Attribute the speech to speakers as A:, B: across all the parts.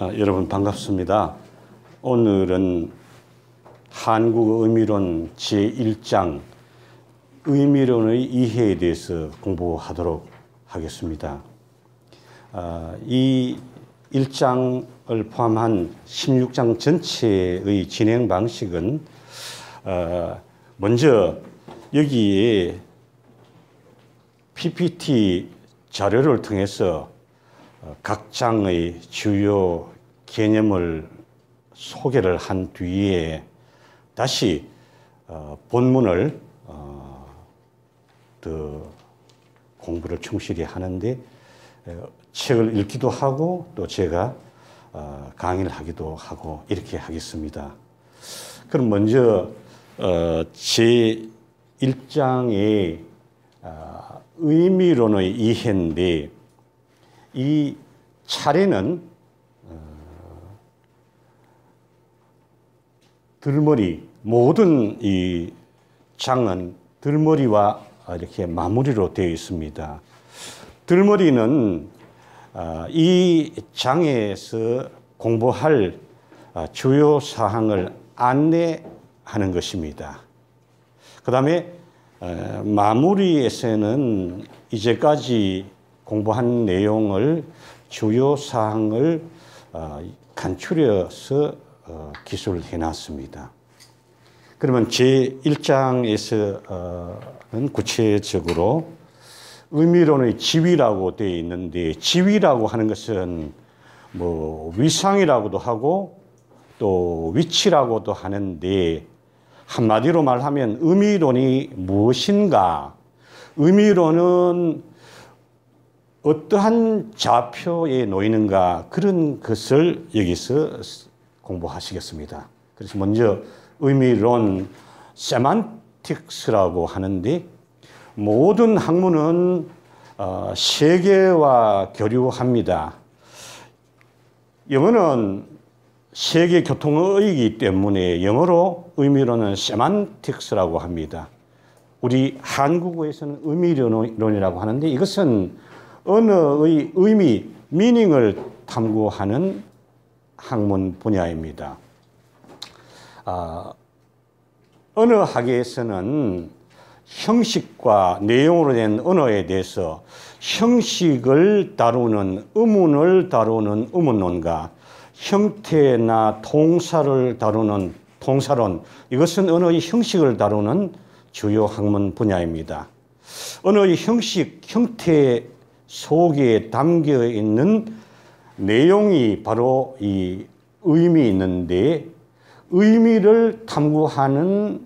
A: 여러분 반갑습니다. 오늘은 한국어 의미론 제1장 의미론의 이해에 대해서 공부하도록 하겠습니다. 이 1장을 포함한 16장 전체의 진행 방식은 먼저 여기에 PPT 자료를 통해서 각 장의 주요 개념을 소개를 한 뒤에 다시 본문을 더 공부를 충실히 하는데 책을 읽기도 하고 또 제가 강의를 하기도 하고 이렇게 하겠습니다. 그럼 먼저 제 1장의 의미론의 이해인데 이 차례는 들머리, 모든 이 장은 들머리와 이렇게 마무리로 되어 있습니다. 들머리는 이 장에서 공부할 주요 사항을 안내하는 것입니다. 그 다음에 마무리에서는 이제까지 공부한 내용을 주요 사항을 간추려서 기술을 해놨습니다. 그러면 제1장에서는 구체적으로 의미론의 지위라고 되어 있는데 지위라고 하는 것은 뭐 위상이라고도 하고 또 위치라고도 하는데 한마디로 말하면 의미론이 무엇인가? 의미론은 어떠한 좌표에 놓이는가 그런 것을 여기서 공부하시겠습니다. 그래서 먼저 의미론 세만틱스라고 하는데 모든 학문은 세계와 교류합니다. 영어는 세계 교통어이기 때문에 영어로 의미론은 세만틱스라고 합니다. 우리 한국어에서는 의미론이라고 하는데 이것은 언어의 의미, 미닝을 탐구하는 학문 분야입니다. 언어학에서는 형식과 내용으로 된 언어에 대해서 형식을 다루는 의문을 다루는 의문론과 형태나 동사를 다루는 동사론, 이것은 언어의 형식을 다루는 주요 학문 분야입니다. 언어의 형식, 형태 속에 담겨 있는 내용이 바로 이 의미 있는데 의미를 탐구하는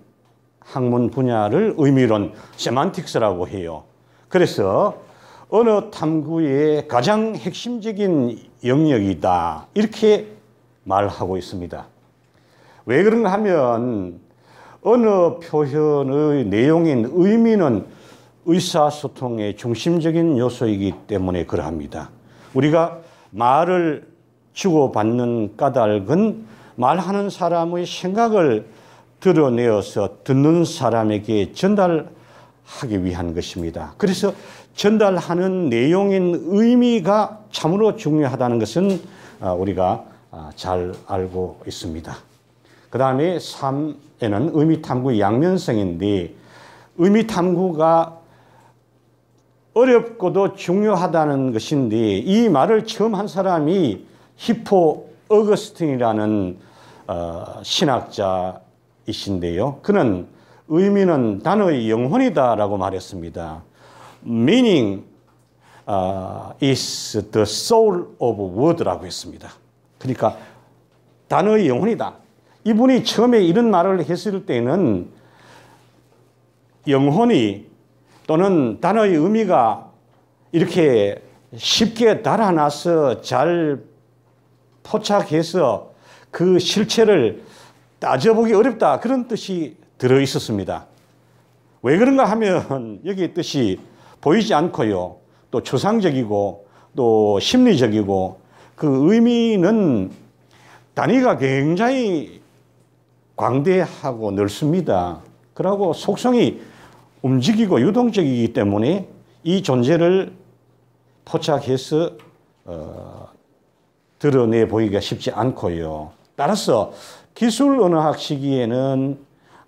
A: 학문 분야를 의미론, 세만틱스라고 해요. 그래서 언어 탐구의 가장 핵심적인 영역이다. 이렇게 말하고 있습니다. 왜 그런가 하면 언어 표현의 내용인 의미는 의사소통의 중심적인 요소이기 때문에 그러합니다. 우리가 말을 주고받는 까닭은 말하는 사람의 생각을 드러내어서 듣는 사람에게 전달하기 위한 것입니다. 그래서 전달하는 내용인 의미가 참으로 중요하다는 것은 우리가 잘 알고 있습니다. 그 다음에 3에는 의미 탐구 양면성인데 의미 탐구가 어렵고도 중요하다는 것인데 이 말을 처음 한 사람이 히포 어거스틴이라는 신학자이신데요. 그는 의미는 단어의 영혼이다라고 말했습니다. Meaning is the soul of word라고 했습니다. 그러니까 단어의 영혼이다. 이분이 처음에 이런 말을 했을 때는 영혼이 또는 단어의 의미가 이렇게 쉽게 달아나서 잘 포착해서 그 실체를 따져보기 어렵다. 그런 뜻이 들어 있었습니다. 왜 그런가 하면 여기의 뜻이 보이지 않고요. 또 추상적이고 또 심리적이고 그 의미는 단위가 굉장히 광대하고 넓습니다. 그리고 속성이 움직이고 유동적이기 때문에 이 존재를 포착해서 드러내 보이기가 쉽지 않고요. 따라서 기술 언어학 시기에는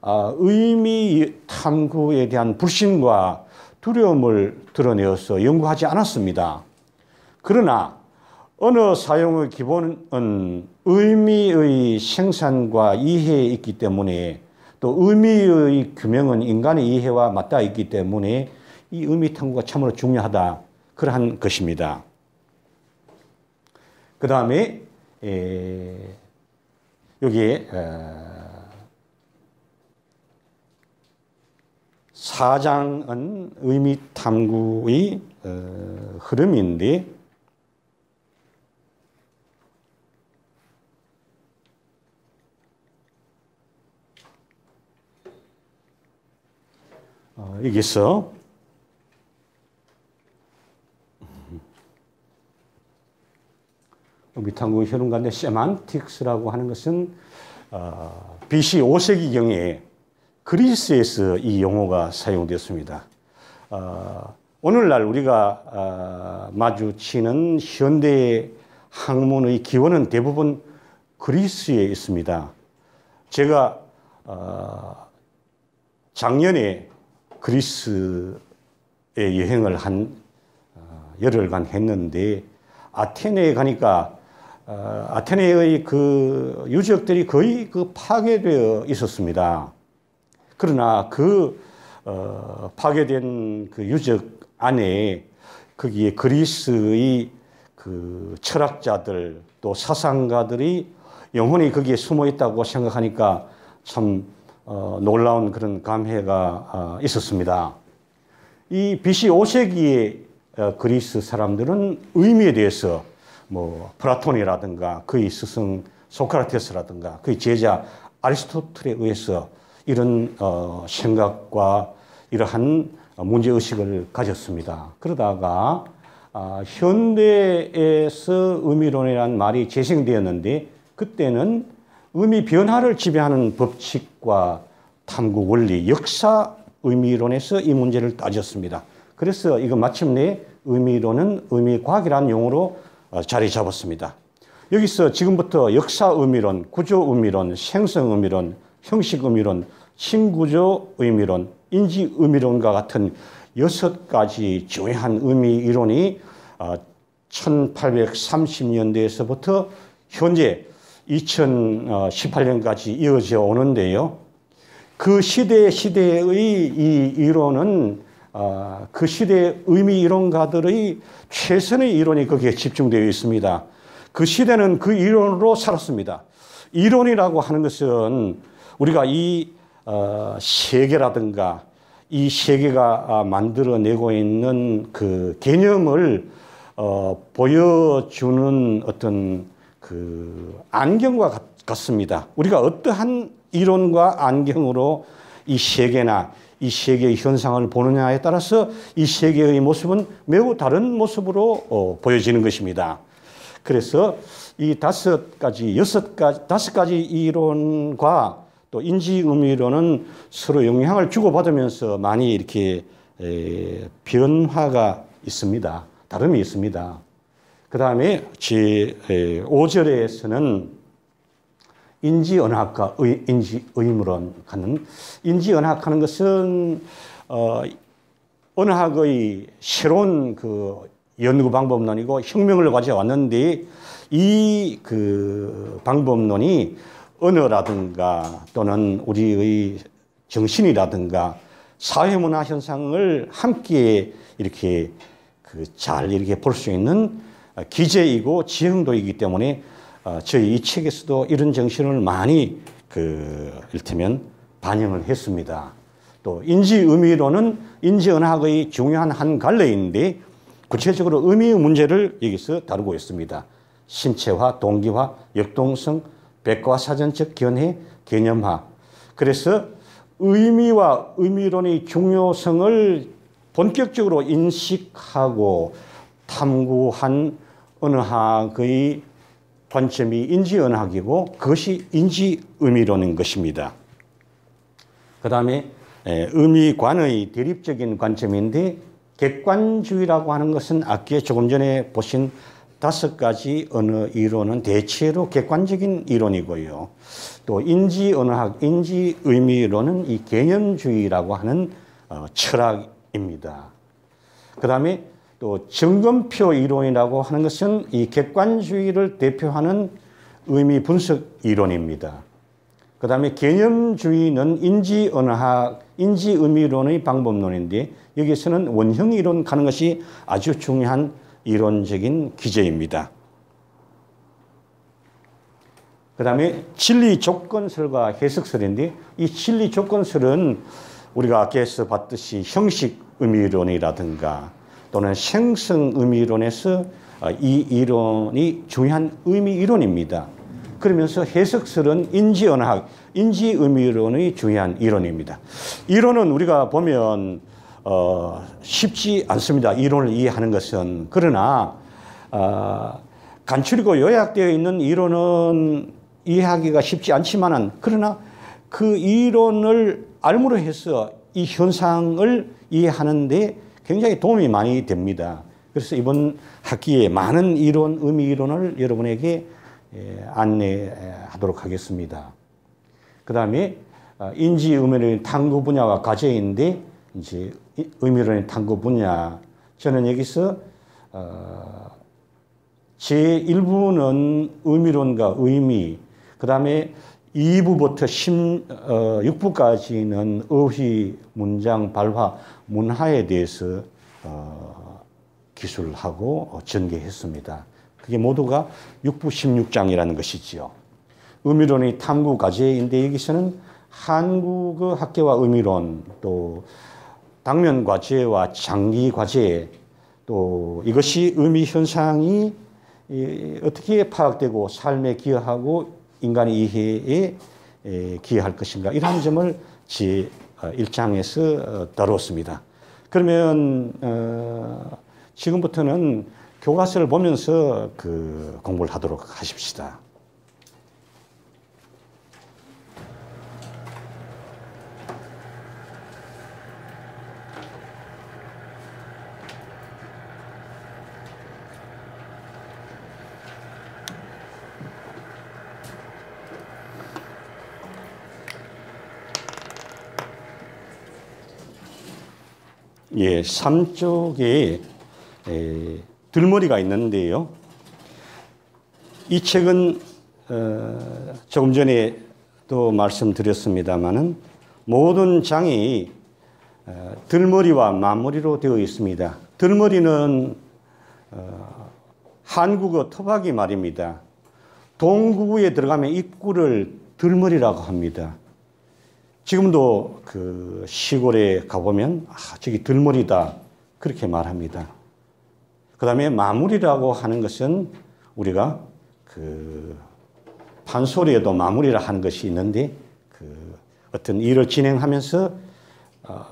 A: 의미 탐구에 대한 불신과 두려움을 드러내어서 연구하지 않았습니다. 그러나 언어 사용의 기본은 의미의 생산과 이해에 있기 때문에 또 의미의 규명은 인간의 이해와 맞닿아 있기 때문에 이 의미 탐구가 참으로 중요하다. 그러한 것입니다. 그 다음에 여기에 4장은 의미 탐구의 흐름인데 여기서 의미 탐구 흐름 가운데 세만틱스라고 하는 것은 BC 5세기경에 그리스에서 이 용어가 사용되었습니다. 오늘날 우리가 마주치는 현대 학문의 기원은 대부분 그리스에 있습니다. 제가 작년에 그리스에 여행을 한 열흘간 했는데 아테네에 가니까 아테네의 그 유적들이 거의 파괴되어 있었습니다. 그러나 파괴된 그 유적 안에 거기에 그리스의 그 철학자들 또 사상가들이 영혼이 거기에 숨어 있다고 생각하니까 참 놀라운 그런 감회가 있었습니다. 이 BC 5세기의 그리스 사람들은 의미에 대해서 뭐 플라톤이라든가 그의 스승 소크라테스라든가 그의 제자 아리스토텔에 의해서 이런 생각과 이러한 문제의식을 가졌습니다. 그러다가 현대에서 의미론이라는 말이 재생되었는데 그때는 의미 변화를 지배하는 법칙과 탐구 원리, 역사 의미론에서 이 문제를 따졌습니다. 그래서 이거 마침내 의미론은 의미과학이라는 용어로 자리 잡았습니다. 여기서 지금부터 역사 의미론, 구조 의미론, 생성 의미론, 형식 의미론, 신구조 의미론, 인지 의미론과 같은 6가지 중요한 의미 이론이 1830년대에서부터 현재 2018년까지 이어져 오는데요. 그 시대의 이 이론은 그 시대의 의미 이론가들의 최선의 이론이 거기에 집중되어 있습니다. 그 시대는 그 이론으로 살았습니다. 이론이라고 하는 것은 우리가 이 세계라든가 이 세계가 만들어내고 있는 그 개념을 보여주는 어떤 그 안경과 같습니다. 우리가 어떠한 이론과 안경으로 이 세계나 이 세계의 현상을 보느냐에 따라서 이 세계의 모습은 매우 다른 모습으로 보여지는 것입니다. 그래서 이 5가지 이론과 또 인지 의미론은 서로 영향을 주고받으면서 많이 이렇게 변화가 있습니다. 다름이 있습니다. 그 다음에 제5절에서는 인지언어학과 인지의무론 하는 인지언어학하는 것은 언어학의 새로운 그 연구 방법론이고 혁명을 가져왔는데 이 그 방법론이 언어라든가 또는 우리의 정신이라든가 사회문화 현상을 함께 이렇게 잘 이렇게 볼 수 있는 기제이고 지형도이기 때문에 저희 이 책에서도 이런 정신을 많이 이를테면 반영을 했습니다. 또 인지의미론은 인지언어학의 중요한 한 갈래인데 구체적으로 의미의 문제를 여기서 다루고 있습니다. 신체화, 동기화, 역동성, 백과사전적 견해, 개념화. 그래서 의미와 의미론의 중요성을 본격적으로 인식하고 탐구한 언어학의 관점이 인지언어학이고 그것이 인지의미론인 것입니다. 그 다음에 의미관의 대립적인 관점인데 객관주의라고 하는 것은 아까 조금 전에 보신 5가지 언어 이론은 대체로 객관적인 이론이고요. 또 인지언어학, 인지의미론은 이 개념주의라고 하는 철학입니다. 그 다음에 또 점검표 이론이라고 하는 것은 이 객관주의를 대표하는 의미 분석 이론입니다. 그 다음에 개념주의는 인지언어학, 인지의미론의 방법론인데 여기서는 원형이론 가는 것이 아주 중요한 이론적인 기제입니다. 그 다음에 진리조건설과 해석설인데 이 진리조건설은 우리가 앞에서 봤듯이 형식의미론이라든가 또는 생성의미론에서 이 이론이 중요한 의미 이론입니다. 그러면서 해석설은 인지언어학, 인지의미론의 중요한 이론입니다. 이론은 우리가 보면 쉽지 않습니다. 이론을 이해하는 것은. 그러나 간추리고 요약되어 있는 이론은 이해하기가 쉽지 않지만은 그러나 그 이론을 알므로 해서 이 현상을 이해하는 데 굉장히 도움이 많이 됩니다. 그래서 이번 학기에 많은 이론, 의미 이론을 여러분에게 안내하도록 하겠습니다. 그 다음에 인지의미론의 탐구 분야와 과제인데 이제 의미론의 탐구 분야, 저는 여기서 제1부는 의미론과 의미, 그 다음에 2부부터 6부까지는 어휘, 문장, 발화, 문화에 대해서 기술하고 전개했습니다. 그게 모두가 6부 16장이라는 것이지요. 의미론의 탐구 과제인데 여기서는 한국어 학계와 의미론, 또 당면 과제와 장기 과제, 또 이것이 의미 현상이 어떻게 파악되고 삶에 기여하고 인간의 이해에 기여할 것인가, 이러한 점을 제 1장에서 다루었습니다. 그러면 지금부터는 교과서를 보면서 공부를 하도록 하십시다. 예, 3쪽에 들머리가 있는데요. 이 책은 조금 전에 또 말씀드렸습니다마는 모든 장이 들머리와 맞머리로 되어 있습니다. 들머리는 한국어 토박이 말입니다. 동구에 들어가면 입구를 들머리라고 합니다. 지금도 시골에 가보면 저기 들머리다 그렇게 말합니다. 그 다음에 마무리라고 하는 것은 우리가 판소리에도 마무리라 하는 것이 있는데 어떤 일을 진행하면서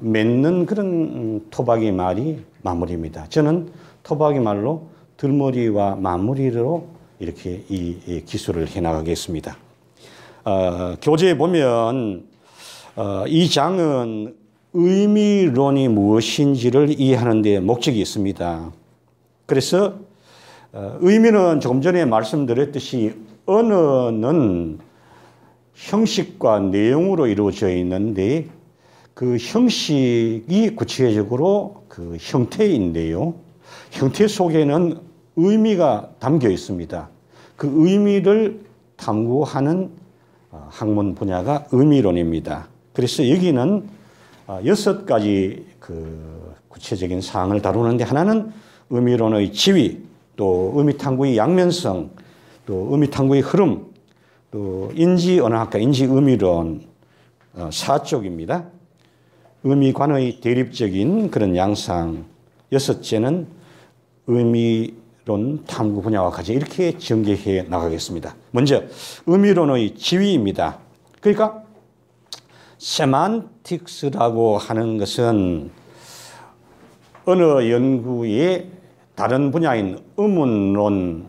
A: 맺는 그런 토박이 말이 마무리입니다. 저는 토박이 말로 들머리와 마무리로 이렇게 이 기술을 해나가겠습니다. 교재에 보면 이 장은 의미론이 무엇인지를 이해하는 데 목적이 있습니다. 그래서 의미는 조금 전에 말씀드렸듯이 언어는 형식과 내용으로 이루어져 있는데 그 형식이 구체적으로 그 형태인데요. 형태 속에는 의미가 담겨 있습니다. 그 의미를 탐구하는 학문 분야가 의미론입니다. 그래서 여기는 6가지 구체적인 사항을 다루는데 하나는 의미론의 지위, 또 의미탐구의 양면성, 또 의미탐구의 흐름, 또 인지언어학과 인지의미론 4쪽입니다. 의미관의 대립적인 그런 양상, 6째는 의미론 탐구 분야와 과제, 이렇게 전개해 나가겠습니다. 먼저 의미론의 지위입니다. 그러니까 세만틱스라고 하는 것은 언어 연구의 다른 분야인 의문론,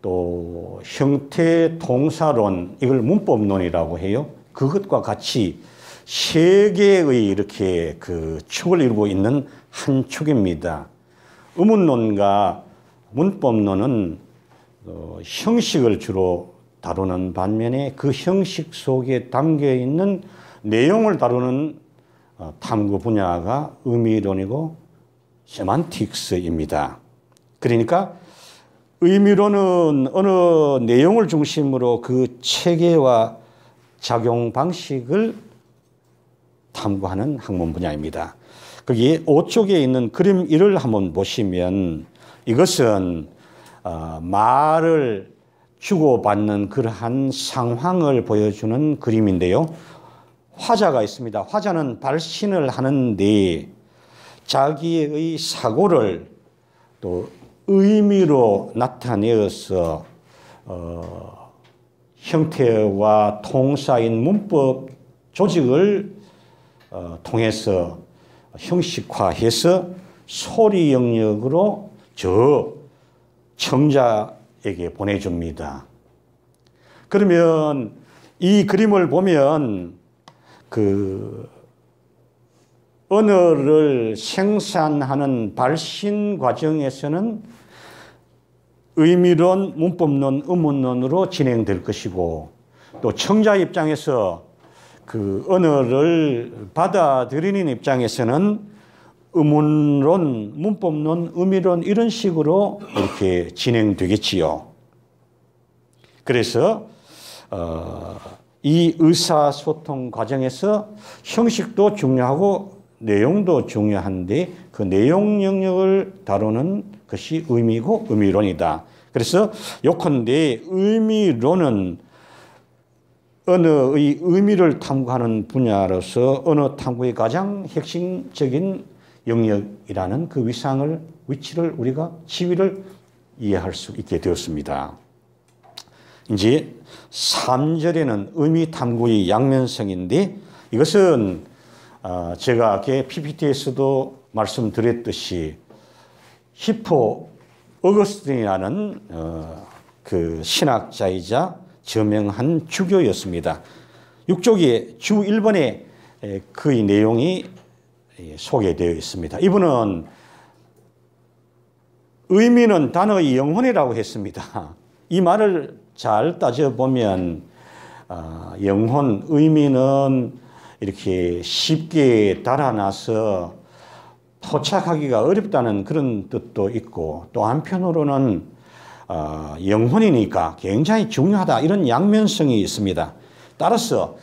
A: 또 형태 동사론, 이걸 문법론이라고 해요. 그것과 같이 세 개의 이렇게 축을 이루고 있는 한 축입니다. 의문론과 문법론은 형식을 주로 다루는 반면에 그 형식 속에 담겨 있는 내용을 다루는 탐구 분야가 의미론이고 세만틱스입니다. 그러니까 의미론은 어느 내용을 중심으로 그 체계와 작용 방식을 탐구하는 학문 분야입니다. 거기 5쪽에 있는 그림 1을 한번 보시면 이것은 말을 주고받는 그러한 상황을 보여주는 그림인데요. 화자가 있습니다. 화자는 발신을 하는데 자기의 사고를 또 의미로 나타내어서 형태와 통사인 문법 조직을 통해서 형식화해서 소리 영역으로 저 청자에게 보내줍니다. 그러면 이 그림을 보면 그 언어를 생산하는 발신 과정에서는 의미론, 문법론, 의문론으로 진행될 것이고 또 청자 입장에서 그 언어를 받아들이는 입장에서는 의문론, 문법론, 의미론 이런 식으로 이렇게 진행되겠지요. 그래서 이 의사소통 과정에서 형식도 중요하고 내용도 중요한데 그 내용 영역을 다루는 것이 의미고 의미론이다. 그래서 요컨대 의미론은 언어의 의미를 탐구하는 분야로서 언어 탐구의 가장 핵심적인 영역이라는 그 위치를 우리가 지위를 이해할 수 있게 되었습니다. 이제 3절에는 의미 탐구의 양면성인데 이것은 제가 PPT에서도 말씀드렸듯이 히포 어거스틴이라는 그 신학자이자 저명한 주교였습니다. 6쪽에 주 1번에 그의 내용이 소개되어 있습니다. 이분은 의미는 단어의 영혼이라고 했습니다. 이 말을 잘 따져보면 영혼, 의미는 이렇게 쉽게 달아나서 포착하기가 어렵다는 그런 뜻도 있고 또 한편으로는 영혼이니까 굉장히 중요하다 이런 양면성이 있습니다. 따라서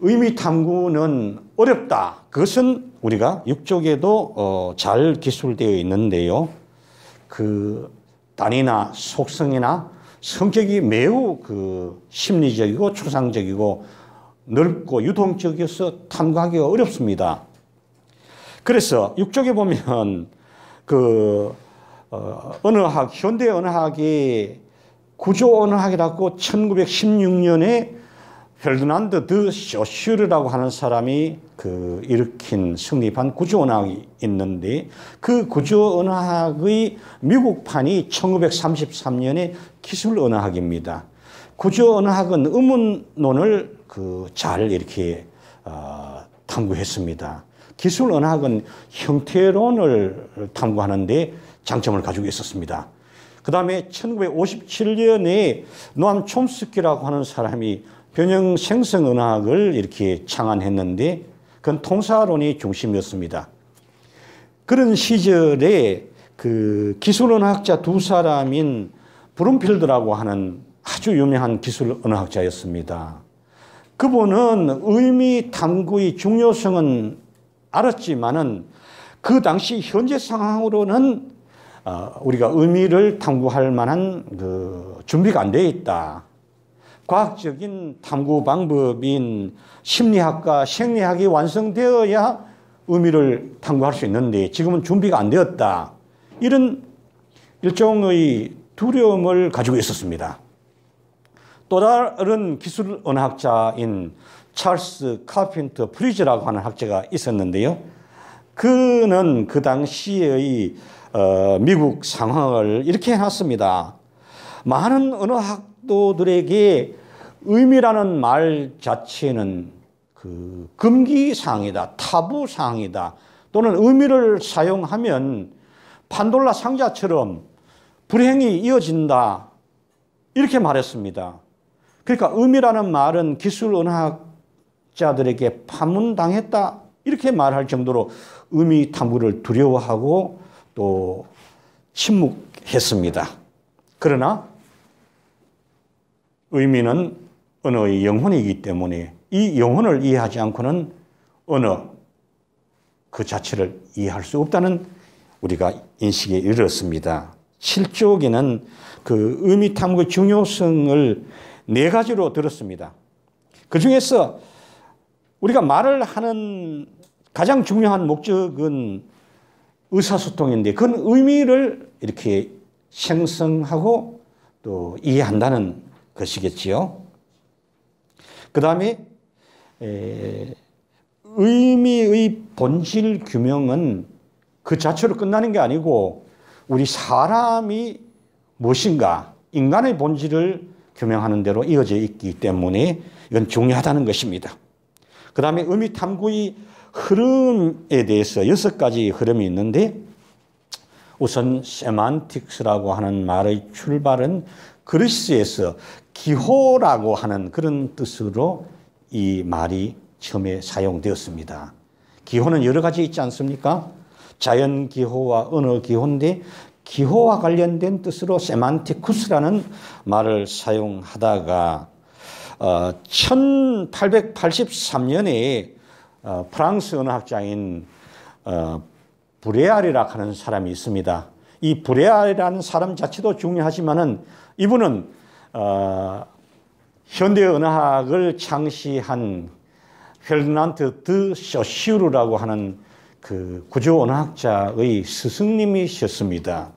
A: 의미 탐구는 어렵다. 그것은 우리가 6쪽에도 잘 기술되어 있는데요. 그 단위나 속성이나 성격이 매우 그 심리적이고 추상적이고 넓고 유동적이어서 탐구하기가 어렵습니다. 그래서 6쪽에 보면 그 언어학, 현대 언어학의 구조 언어학이라고 1916년에 페르디난드 드 쇼슈르라고 하는 사람이 그 일으킨 성립한 구조 언어학이 있는데 그 구조 언어학의 미국판이 1933년에 기술 언어학입니다. 구조 언어학은 의문론을 잘 이렇게 탐구했습니다. 기술 언어학은 형태론을 탐구하는데 장점을 가지고 있었습니다. 그 다음에 1957년에 노암 촘스키라고 하는 사람이 변형 생성 언어학을 이렇게 창안했는데 그건 통사론이 중심이었습니다. 그런 시절에 그 기술 언어학자 두 사람인 브룸필드라고 하는 아주 유명한 기술 언어학자였습니다. 그분은 의미 탐구의 중요성은 알았지만은 그 당시 현재 상황으로는 우리가 의미를 탐구할 만한 그 준비가 안 되어 있다. 과학적인 탐구 방법인 심리학과 생리학이 완성되어야 의미를 탐구할 수 있는데 지금은 준비가 안 되었다. 이런 일종의 두려움을 가지고 있었습니다. 또 다른 기술 언어학자인 찰스 카펜터 프리즈라고 하는 학자가 있었는데요. 그는 그 당시의 미국 상황을 이렇게 해놨습니다. 많은 언어학도들에게 의미라는 말 자체는 그 금기사항이다, 타부사항이다, 또는 의미를 사용하면 판도라 상자처럼 불행이 이어진다. 이렇게 말했습니다. 그러니까 음이라는 말은 기술언어학자들에게 파문당했다 이렇게 말할 정도로 음이 탐구를 두려워하고 또 침묵했습니다. 그러나 의미는 언어의 영혼이기 때문에 이 영혼을 이해하지 않고는 언어 그 자체를 이해할 수 없다는 우리가 인식에 이르렀습니다. 7쪽에는 그 의미 탐구의 중요성을 4가지로 들었습니다. 그 중에서 우리가 말을 하는 가장 중요한 목적은 의사소통인데 그건 의미를 이렇게 생성하고 또 이해한다는 것이겠지요. 그 다음에 의미의 본질 규명은 그 자체로 끝나는 게 아니고 우리 사람이 무엇인가 인간의 본질을 규명하는 대로 이어져 있기 때문에 이건 중요하다는 것입니다. 그 다음에 의미 탐구의 흐름에 대해서 6가지 흐름이 있는데 우선 세만틱스라고 하는 말의 출발은 그리스에서 기호라고 하는 그런 뜻으로 이 말이 처음에 사용되었습니다. 기호는 여러 가지 있지 않습니까? 자연 기호와 언어 기호인데 기호와 관련된 뜻으로 세만티쿠스라는 말을 사용하다가 1883년에 프랑스 언어학자인 브레알이라고 하는 사람이 있습니다. 이 브레알이라는 사람 자체도 중요하지만은 이분은 현대 언어학을 창시한 페르난드 드 쇼슈르라고 하는 그 구조 언어학자의 스승님이셨습니다.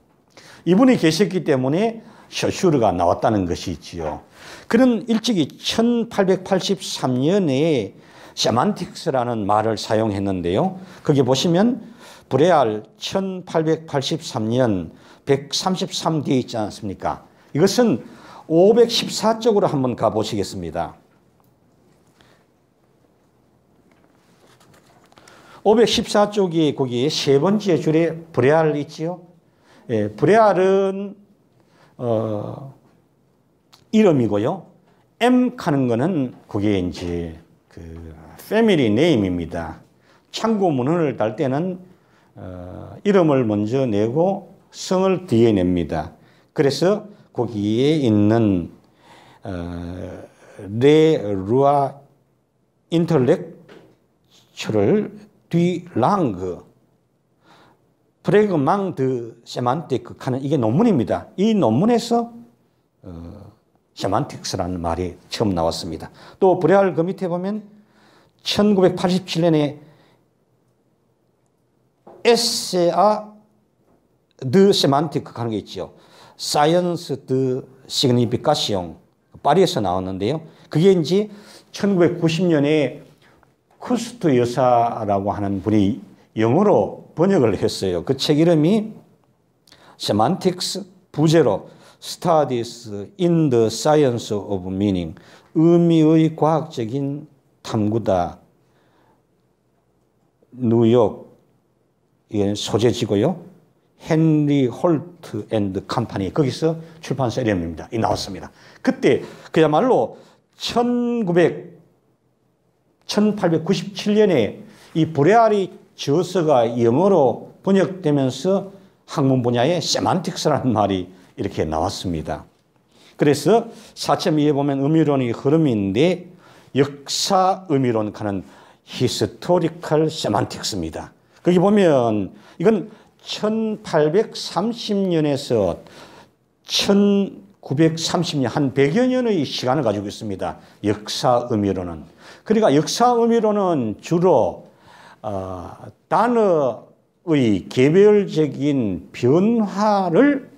A: 이분이 계셨기 때문에 쇼슈르가 나왔다는 것이지요. 그는 일찍이 1883년에 세만틱스라는 말을 사용했는데요. 거기 보시면 브레알 1883년 133뒤에 있지 않습니까? 이것은 514쪽으로 한번 가보시겠습니다. 514쪽이 거기 3번째 줄에 브레알 있지요. 예, 브레알은 이름이고요. M 하는 거는 그게 이제 그 패밀리 네임입니다. 창고 문헌을 달 때는 이름을 먼저 내고 성을 뒤에 냅니다. 그래서 거기에 있는 레 루아 인텔렉츄를 뒤 랑그 프레그망 드 세만틱 하는 이게 논문입니다. 이 논문에서 세만틱스라는 말이 처음 나왔습니다. 또 브레알 그 밑에 보면 1987년에 에세아 드 세만틱 하는 게 있죠. 사이언스 드 시그니피카시옹 파리에서 나왔는데요. 그게 이제 1990년에 쿠스트 여사라고 하는 분이 영어로 번역을 했어요. 그 책 이름이 Semantics 부제로 Studies in the Science of Meaning 의미의 과학적인 탐구다. 뉴욕 이게 소재지고요. 헨리 홀트 앤드 컴퍼니 거기서 출판사 이름입니다. 이 나왔습니다. 그때 그야말로 1897년에 이 브레알이 저서가 영어로 번역되면서 학문 분야에 세만틱스라는 말이 이렇게 나왔습니다. 그래서 4.2에 보면 의미론의 흐름인데 역사 의미론 하는 히스토리컬 세만틱스입니다. 거기 보면 이건 1830년에서 1930년 한 100여 년의 시간을 가지고 있습니다. 역사 의미론은. 그러니까 역사 의미론은 주로 단어의 개별적인 변화를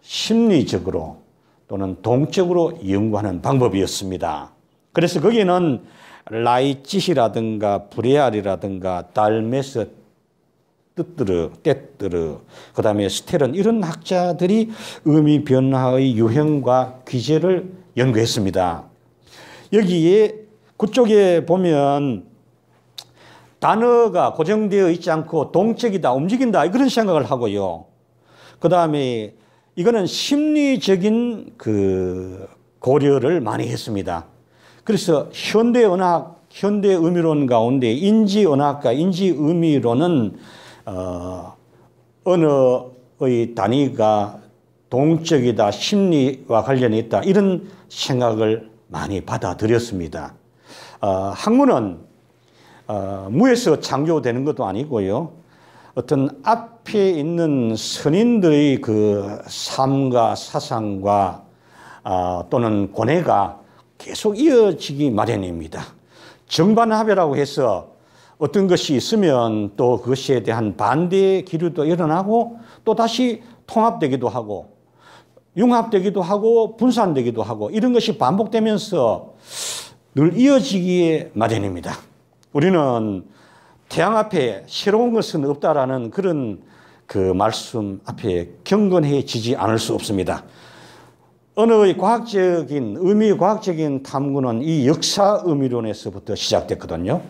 A: 심리적으로 또는 동적으로 연구하는 방법이었습니다. 그래서 거기는 라이치시라든가 브레알이라든가 달메스 떼뜨르 그 다음에 스텔은 이런 학자들이 의미 변화의 유형과 기제를 연구했습니다. 여기에 그쪽에 보면 단어가 고정되어 있지 않고 동적이다, 움직인다 그런 생각을 하고요. 그 다음에 이거는 심리적인 그 고려를 많이 했습니다. 그래서 현대 언어학, 현대 의미론 가운데 인지 언어학과 인지 의미론은 언어의 단위가 동적이다, 심리와 관련이 있다, 이런 생각을 많이 받아들였습니다. 학문은 무에서 창조되는 것도 아니고요. 어떤 앞에 있는 선인들의 그 삶과 사상과 또는 고뇌가 계속 이어지기 마련입니다. 정반합이라고 해서 어떤 것이 있으면 또 그것에 대한 반대 기류도 일어나고 또 다시 통합되기도 하고 융합되기도 하고 분산되기도 하고 이런 것이 반복되면서 늘 이어지기에 마련입니다. 우리는 태양 앞에 새로운 것은 없다라는 그런 그 말씀 앞에 경건해지지 않을 수 없습니다. 언어의 과학적인, 의미의 과학적인 탐구는 이 역사 의미론에서부터 시작됐거든요.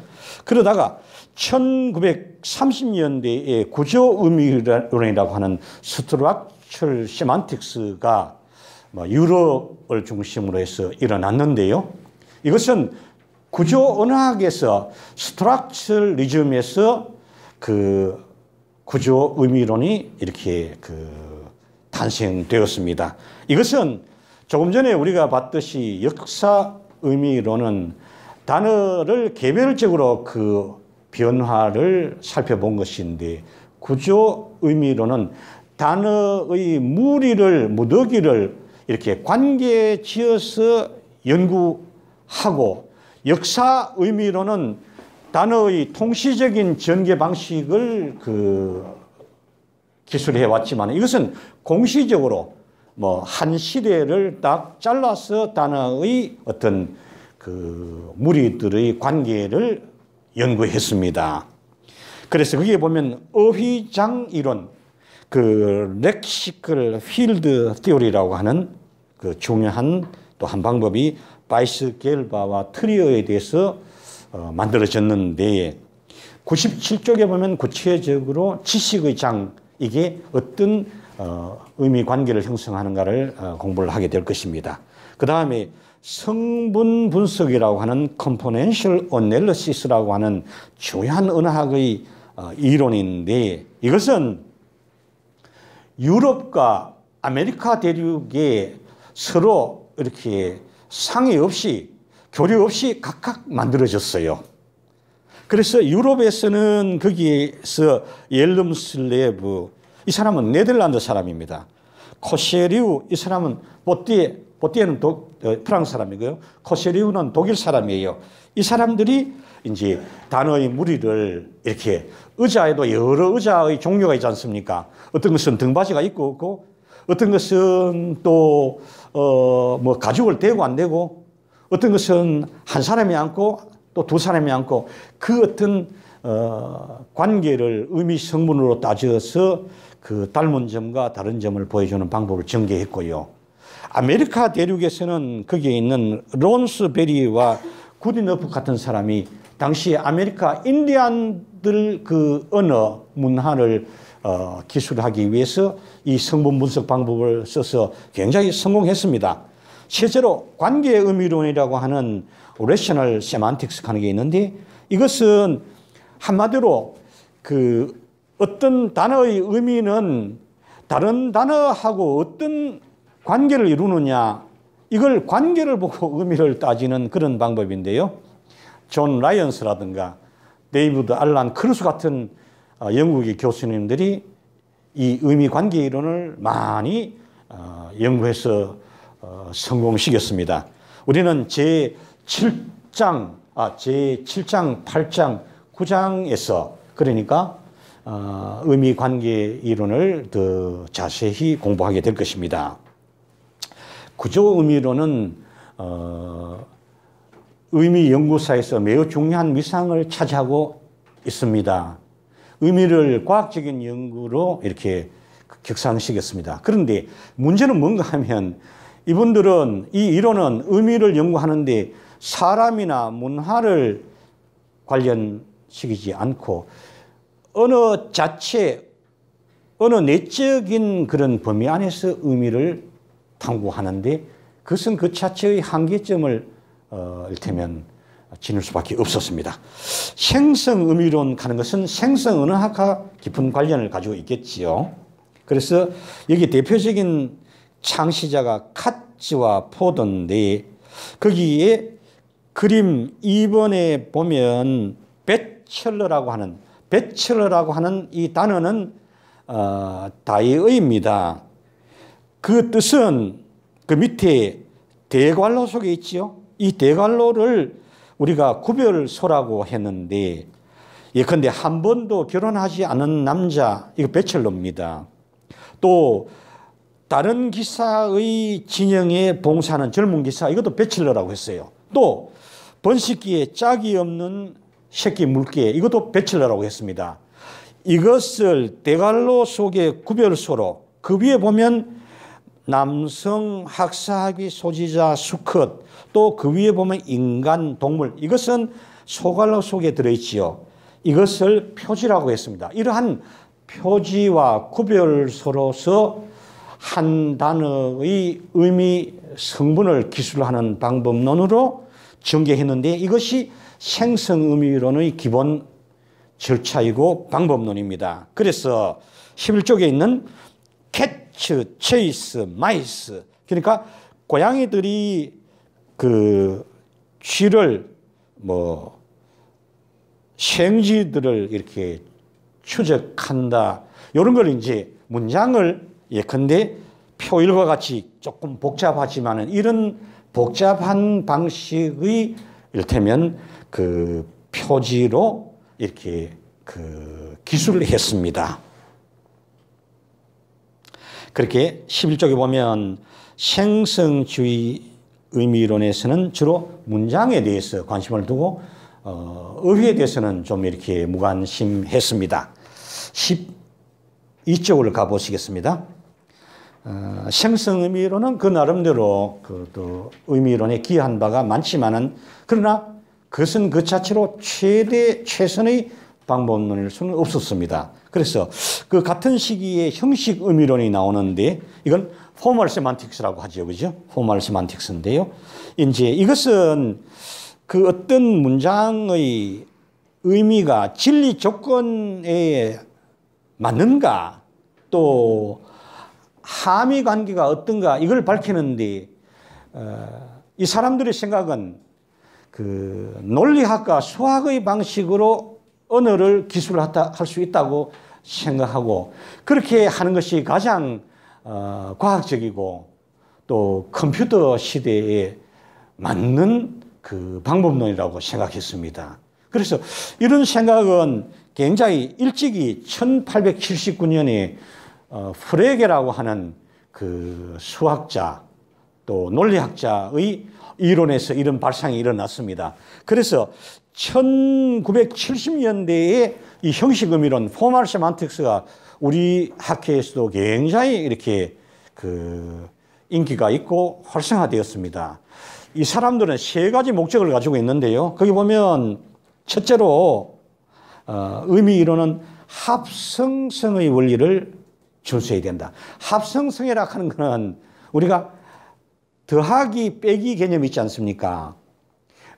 A: 그러다가 1930년대에 구조 의미론이라고 하는 스트럭처럴 세만틱스가 유럽을 중심으로 해서 일어났는데요. 이것은 구조 언어학에서 스트럭처리즘에서 그 구조 의미론이 이렇게 탄생되었습니다. 이것은 조금 전에 우리가 봤듯이 역사 의미론은 단어를 개별적으로 그 변화를 살펴본 것인데 구조 의미론은 단어의 무더기를 이렇게 관계 지어서 연구하고 역사 의미론은 단어의 통시적인 전개 방식을 기술해 왔지만 이것은 공시적으로 한 시대를 딱 잘라서 단어의 어떤 무리들의 관계를 연구했습니다. 그래서 거기에 보면 어휘장 이론, 렉시컬 필드 티오리라고 하는 중요한 또 한 방법이 바이스 겔바와 트리어에 대해서 만들어졌는데 97쪽에 보면 구체적으로 지식의 장, 이게 어떤 의미 관계를 형성하는가를 공부를 하게 될 것입니다. 그 다음에 성분 분석이라고 하는 컴포넨셜 어널리시스라고 하는 중요한 언어학의 이론인데 이것은 유럽과 아메리카 대륙에 서로 이렇게 상의 없이 교류 없이 각각 만들어졌어요. 그래서 유럽에서는 거기에서 옐름슬레브, 이 사람은 네덜란드 사람입니다. 코셰리우, 이 사람은 보띠에는 프랑스 사람이고요. 코셰리우는 독일 사람이에요. 이 사람들이 이제 단어의 무리를 이렇게 의자에도 여러 의자의 종류가 있지 않습니까? 어떤 것은 등받이가 있고 없고, 어떤 것은 또 가죽을 대고 안 대고, 어떤 것은 한 사람이 앉고 또 두 사람이 앉고, 그 어떤 관계를 의미 성분으로 따져서 그 닮은 점과 다른 점을 보여주는 방법을 전개했고요. 아메리카 대륙에서는 거기에 있는 론스베리와 구디너프 같은 사람이 당시 아메리카 인디안들 그 언어 문화를 기술하기 위해서 이 성분 분석 방법을 써서 굉장히 성공했습니다. 실제로 관계 의미론이라고 하는 레셔널 세만틱스 하는 게 있는데 이것은 한마디로 어떤 단어의 의미는 다른 단어하고 어떤 관계를 이루느냐, 이걸 관계를 보고 의미를 따지는 그런 방법인데요. 존 라이언스라든가 데이비드 알란 크루스 같은 영국의 교수님들이 이 의미 관계 이론을 많이 연구해서 성공시켰습니다. 우리는 제7장, 8장, 9장에서 그러니까 의미 관계 이론을 더 자세히 공부하게 될 것입니다. 구조 의미론은 의미 연구사에서 매우 중요한 위상을 차지하고 있습니다. 의미를 과학적인 연구로 이렇게 격상시켰습니다. 그런데 문제는 뭔가 하면 이분들은 이 이론은 의미를 연구하는데 사람이나 문화를 관련시키지 않고 언어 자체, 어느 내적인 그런 범위 안에서 의미를 탐구하는데 그것은 그 자체의 한계점을 이를테면 지닐 수밖에 없었습니다. 생성 의미론 가는 것은 생성 언어학과 깊은 관련을 가지고 있겠지요. 그래서 여기 대표적인 창시자가 카츠와 포도인데 거기에 그림 2번에 보면 배철러라고 하는 이 단어는 다이어입니다. 그 뜻은 그 밑에 대괄호 속에 있지요. 이 대괄호를 우리가 구별소라고 했는데 예컨대 한 번도 결혼하지 않은 남자, 이거 배철러입니다. 또 다른 기사의 진영에 봉사하는 젊은 기사, 이것도 배철러라고 했어요. 또 번식기에 짝이 없는 새끼 물개, 이것도 배철러라고 했습니다. 이것을 대괄호 속의 구별소로 그 위에 보면 남성 학사학위 소지자 수컷, 또 그 위에 보면 인간, 동물, 이것은 소괄호 속에 들어있지요. 이것을 표지라고 했습니다. 이러한 표지와 구별소로서 한 단어의 의미 성분을 기술하는 방법론으로 전개했는데 이것이 생성의미론의 기본 절차이고 방법론입니다. 그래서 11쪽에 있는 캐츠, 체이스, 마이스, 그러니까 고양이들이 그 쥐를 생쥐들을 이렇게 추적한다. 이런 걸 이제 문장을 예컨대 표일과 같이 조금 복잡하지만은 이런 복잡한 방식의 이를테면 그 표지로 이렇게 그 기술을 했습니다. 그렇게 11쪽에 보면 생성주의 의미론에서는 주로 문장에 대해서 관심을 두고 어휘에 대해서는 좀 이렇게 무관심했습니다. 12쪽을 가보시겠습니다. 생성의미론은 그 나름대로 그 의미론에 기여한 바가 많지만은 그러나 그것은 그 자체로 최선의 방법론일 수는 없었습니다. 그래서 그 같은 시기에 형식 의미론이 나오는데 이건 포멀 세만틱스라고 하죠. 그죠? 포멀 세만틱스인데요. 이제 이것은 그 어떤 문장의 의미가 진리 조건에 맞는가 또 함의 관계가 어떤가 이걸 밝히는데 이 사람들의 생각은 그 논리학과 수학의 방식으로 언어를 기술할 수 있다고 생각하고 그렇게 하는 것이 가장 과학적이고 또 컴퓨터 시대에 맞는 그 방법론이라고 생각했습니다. 그래서 이런 생각은 굉장히 일찍이 1879년에 프레게라고 하는 그 수학자 또 논리학자의 이론에서 이런 발상이 일어났습니다. 그래서 1970년대에 이 형식의미론 포멀 세만틱스가 우리 학회에서도 굉장히 이렇게 그 인기가 있고 활성화되었습니다. 이 사람들은 세 가지 목적을 가지고 있는데요. 거기 보면 첫째로 의미 이론은 합성성의 원리를 준수해야 된다. 합성성이라 하는 것은 우리가 더하기 빼기 개념이 있지 않습니까?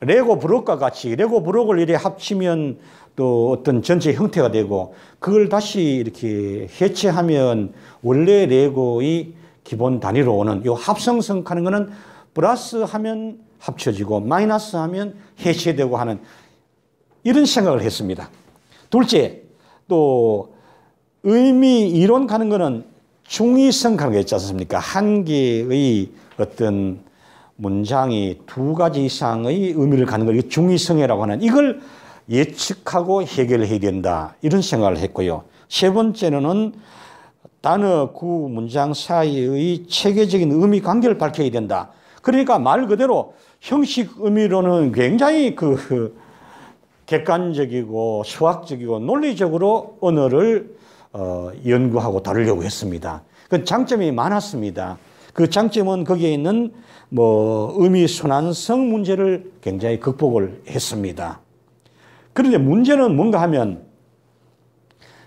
A: 레고 블록과 같이 레고 블록을 이렇게 합치면 또 어떤 전체 형태가 되고 그걸 다시 이렇게 해체하면 원래 레고의 기본 단위로 오는 이 합성성 하는 것은 플러스 하면 합쳐지고 마이너스 하면 해체되고 하는 이런 생각을 했습니다. 둘째, 또 의미 이론 가는 것은 중의성 가는 게 있지 않습니까? 한 개의 어떤 문장이 두 가지 이상의 의미를 갖는 걸 중의성이라고 하는 이걸 예측하고 해결해야 된다. 이런 생각을 했고요. 세 번째는 단어, 구, 문장 사이의 체계적인 의미 관계를 밝혀야 된다. 그러니까 말 그대로 형식 의미로는 굉장히 객관적이고 수학적이고 논리적으로 언어를 연구하고 다루려고 했습니다. 그 장점이 많았습니다. 그 장점은 거기에 있는 의미 순환성 문제를 굉장히 극복을 했습니다. 그런데 문제는 뭔가 하면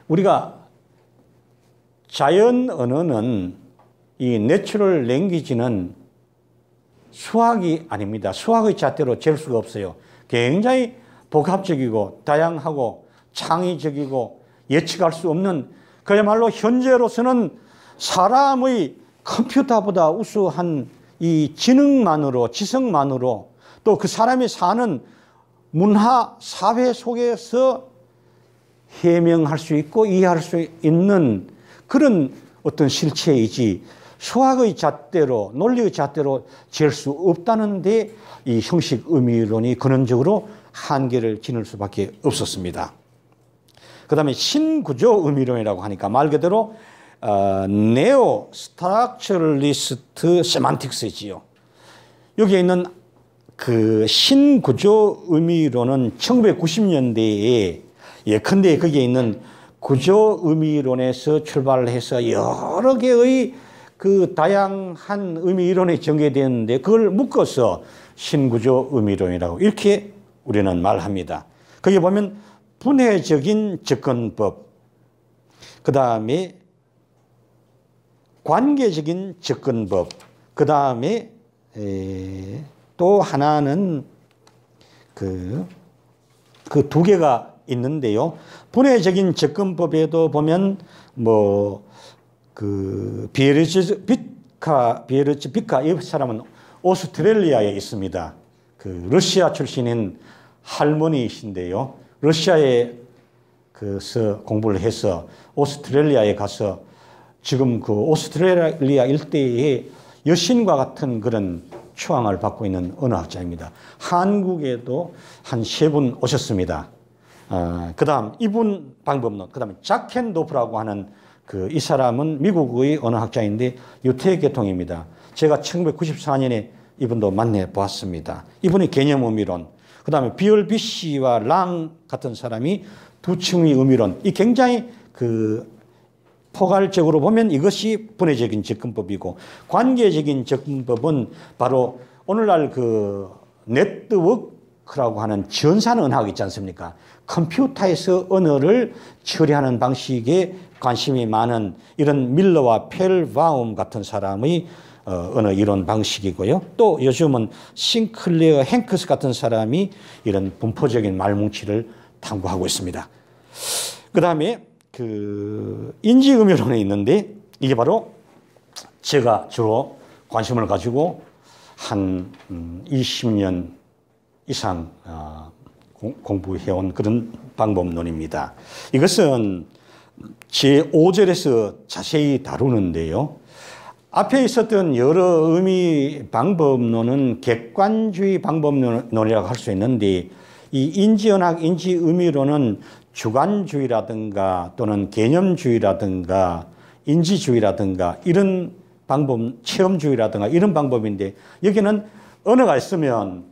A: 우리가 자연 언어는 이 내추럴 랭귀지는 수학이 아닙니다. 수학의 잣대로 잴 수가 없어요. 굉장히 복합적이고 다양하고 창의적이고 예측할 수 없는, 그야말로 현재로서는 사람의 컴퓨터보다 우수한 이 지능만으로, 지성만으로, 또 그 사람이 사는 문화, 사회 속에서 해명할 수 있고 이해할 수 있는 그런 어떤 실체이지, 수학의 잣대로, 논리의 잣대로 잴 수 없다는 데 이 형식 의미론이 근원적으로 한계를 지닐 수밖에 없었습니다. 그 다음에 신구조 의미론이라고 하니까 말 그대로 네오 스트럭처럴리스트 세만틱스지요. 여기에 있는 그 신구조 의미론은 1990년대에 예컨대 거기에 있는 구조 의미론에서 출발해서 여러 개의 그 다양한 의미 이론이 전개되었는데 그걸 묶어서 신구조 의미론이라고 이렇게 우리는 말합니다. 거기 보면 분해적인 접근법, 그 다음에 관계적인 접근법, 그 다음에 또 하나는 그 두 개가 있는데요. 분해적인 접근법에도 보면 비에르츠 비카 이 사람은 오스트레일리아에 있습니다. 그 러시아 출신인 할머니이신데요. 러시아에 공부를 해서 오스트레일리아에 가서 지금 그 오스트레일리아 일대에 여신과 같은 그런 추앙을 받고 있는 언어학자입니다. 한국에도 한 3분 오셨습니다. 그 다음 이분 방법론, 그 다음에 자켄도프라고 하는 이 사람은 미국의 언어학자인데 유태계통입니다. 제가 1994년에 이분도 만나보았습니다. 이분의 개념 의미론, 그 다음에 비얼비시와 랑 같은 사람이 두 층의 의미론, 이 굉장히 포괄적으로 보면 이것이 분해적인 접근법이고, 관계적인 접근법은 바로 오늘날 네트워크라고 하는 전산 언어학 있지 않습니까? 컴퓨터에서 언어를 처리하는 방식에 관심이 많은 이런 밀러와 펠바움 같은 사람의 언어 이론 방식이고요. 또 요즘은 싱클레어 행크스 같은 사람이 이런 분포적인 말뭉치를 탐구하고 있습니다. 그 다음에 인지의미론에 있는데 이게 바로 제가 주로 관심을 가지고 한 20년 이상 공부해온 그런 방법론입니다. 이것은 제5절에서 자세히 다루는데요. 앞에 있었던 여러 의미 방법론은 객관주의 방법론이라고 할 수 있는데, 이 인지언학, 인지의미론은 주관주의라든가 또는 개념주의라든가 인지주의라든가 이런 방법, 체험주의라든가 이런 방법인데, 여기는 언어가 있으면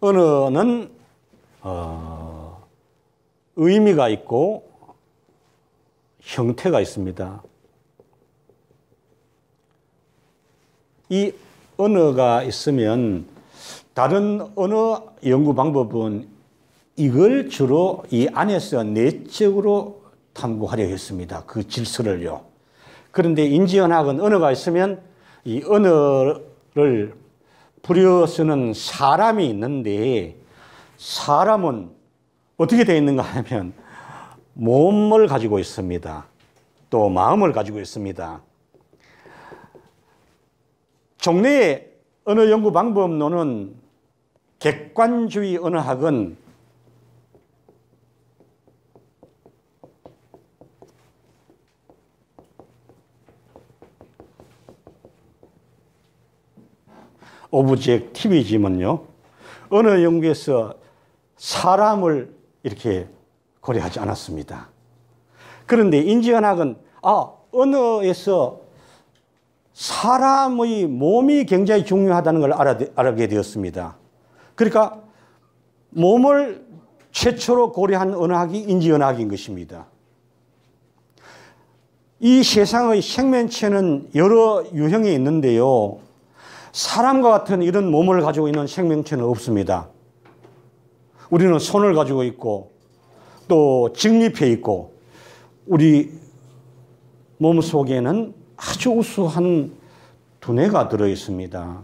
A: 언어는 의미가 있고 형태가 있습니다. 이 언어가 있으면 다른 언어 연구 방법은 이걸 주로 이 안에서 내적으로 탐구하려 했습니다. 그 질서를요. 그런데 인지언학은 언어가 있으면 이 언어를 부려 쓰는 사람이 있는데, 사람은 어떻게 되어 있는가 하면 몸을 가지고 있습니다. 또 마음을 가지고 있습니다. 종래의 언어 연구 방법론은 객관주의 언어학은 오브젝티비즘은요, 언어 연구에서 사람을 이렇게 고려하지 않았습니다. 그런데 인지언학은 언어에서 사람의 몸이 굉장히 중요하다는 걸 알게 되었습니다. 그러니까 몸을 최초로 고려한 언어학이 인지언학인 것입니다. 이 세상의 생명체는 여러 유형이 있는데요, 사람과 같은 이런 몸을 가지고 있는 생명체는 없습니다. 우리는 손을 가지고 있고 또 직립해 있고 우리 몸 속에는 아주 우수한 두뇌가 들어 있습니다.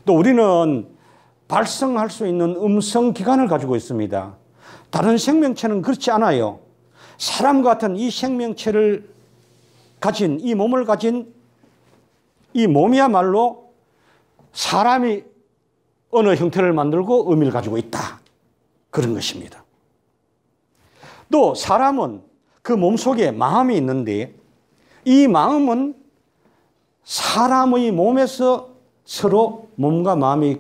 A: 또 우리는 발성할 수 있는 음성 기관을 가지고 있습니다. 다른 생명체는 그렇지 않아요. 사람 같은 이 생명체를 가진, 이 몸을 가진 이 몸이야말로 사람이 어느 형태를 만들고 의미를 가지고 있다. 그런 것입니다. 또 사람은 그 몸속에 마음이 있는데 이 마음은 사람의 몸에서 서로 몸과 마음이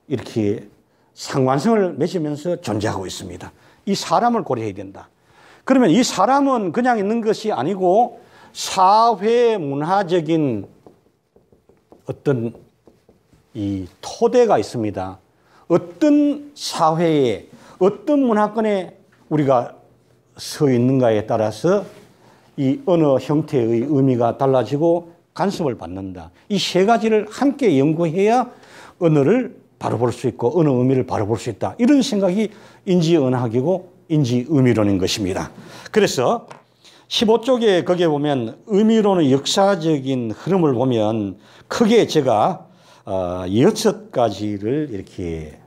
A: 이렇게 상관성을 맺으면서 존재하고 있습니다. 이 사람을 고려해야 된다. 그러면 이 사람은 그냥 있는 것이 아니고 사회 문화적인 어떤 이 토대가 있습니다. 어떤 사회에 어떤 문화권에 우리가 서 있는가에 따라서 이 어느 형태의 의미가 달라지고 간섭을 받는다. 이 세 가지를 함께 연구해야 언어를 바로 볼 수 있고 언어 의미를 바로 볼 수 있다. 이런 생각이 인지언어학이고 인지의미론인 것입니다. 그래서 15쪽에 거기에 보면 의미론의 역사적인 흐름을 보면 크게 제가 6가지를 이렇게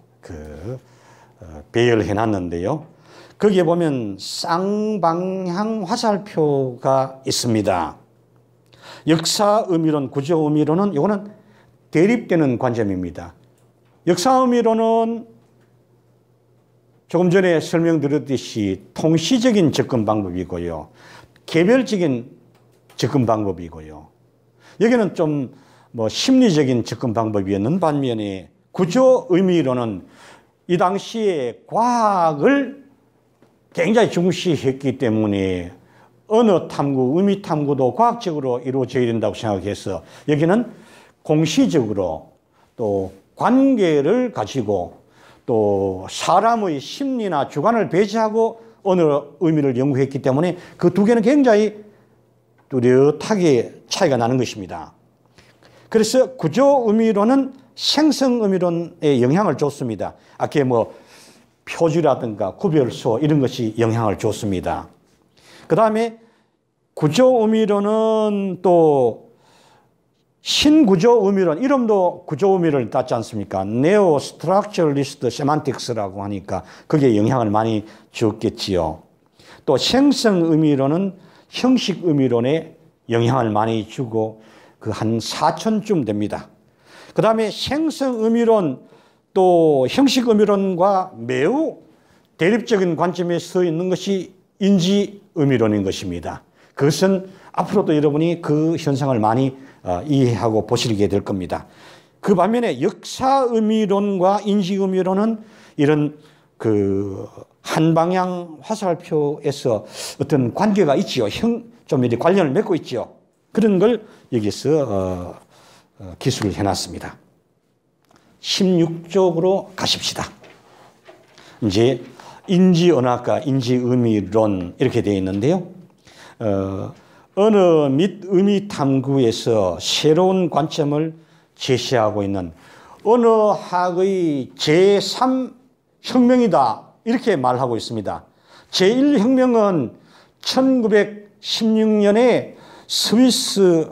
A: 배열해 놨는데요. 거기에 보면 쌍방향 화살표가 있습니다. 역사 의미론, 구조 의미론은 이거는 대립되는 관점입니다. 역사 의미론은 조금 전에 설명드렸듯이 통시적인 접근 방법이고요. 개별적인 접근 방법이고요. 여기는 좀 심리적인 접근 방법이었는 반면에 구조 의미론은 이 당시에 과학을 굉장히 중시했기 때문에 언어 탐구, 의미 탐구도 과학적으로 이루어져야 된다고 생각해서 여기는 공시적으로 또 관계를 가지고 또 사람의 심리나 주관을 배제하고 언어 의미를 연구했기 때문에 그 두 개는 굉장히 뚜렷하게 차이가 나는 것입니다. 그래서 구조 의미론은 생성 의미론에 영향을 줬습니다. 아까 표주라든가 구별소 이런 것이 영향을 줬습니다. 그 다음에 구조 의미론은 또 신구조 의미론, 이름도 구조 의미를 땄지 않습니까? 네오 스트럭처리스트 세만틱스라고 하니까 거기에 영향을 많이 줬겠지요. 또 생성 의미론은 형식 의미론에 영향을 많이 주고 그 한 4촌쯤 됩니다. 그 다음에 생성 의미론 또 형식 의미론과 매우 대립적인 관점에 서 있는 것이 인지 의미론인 것입니다. 그것은 앞으로도 여러분이 그 현상을 많이 이해하고 보시게 될 겁니다. 그 반면에 역사 의미론과 인지 의미론은 이런 한 방향 화살표에서 어떤 관계가 있지요. 좀 이렇게 관련을 맺고 있지요. 그런 걸 여기서 기술을 해놨습니다. 16쪽으로 가십시다. 이제 인지언어학과 인지의미론 이렇게 되어 있는데요. 언어 및 의미 탐구에서 새로운 관점을 제시하고 있는 언어학의 제3혁명이다 이렇게 말하고 있습니다. 제1혁명은 1916년에 스위스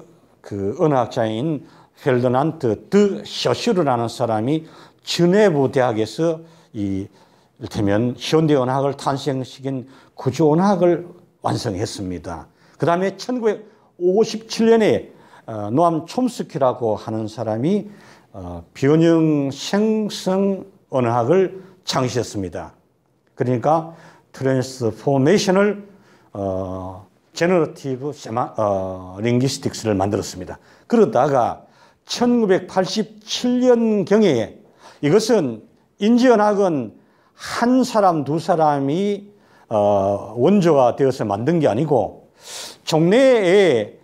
A: 언어학자인 페르디난트 드 셔슈르라는 사람이 즈네브 대학에서 이를테면 현대 언어학을 탄생시킨 구조 언어학을 완성했습니다. 그 다음에 1957년에 노암 촘스키라고 하는 사람이 변형 생성 언어학을 창시했습니다. 그러니까 트랜스포메이셔널 제너러티브 링귀스틱스를 만들었습니다. 그러다가 1987년경에 이것은 인지언어학은 한 사람, 두 사람이 원조가 되어서 만든 게 아니고 종래에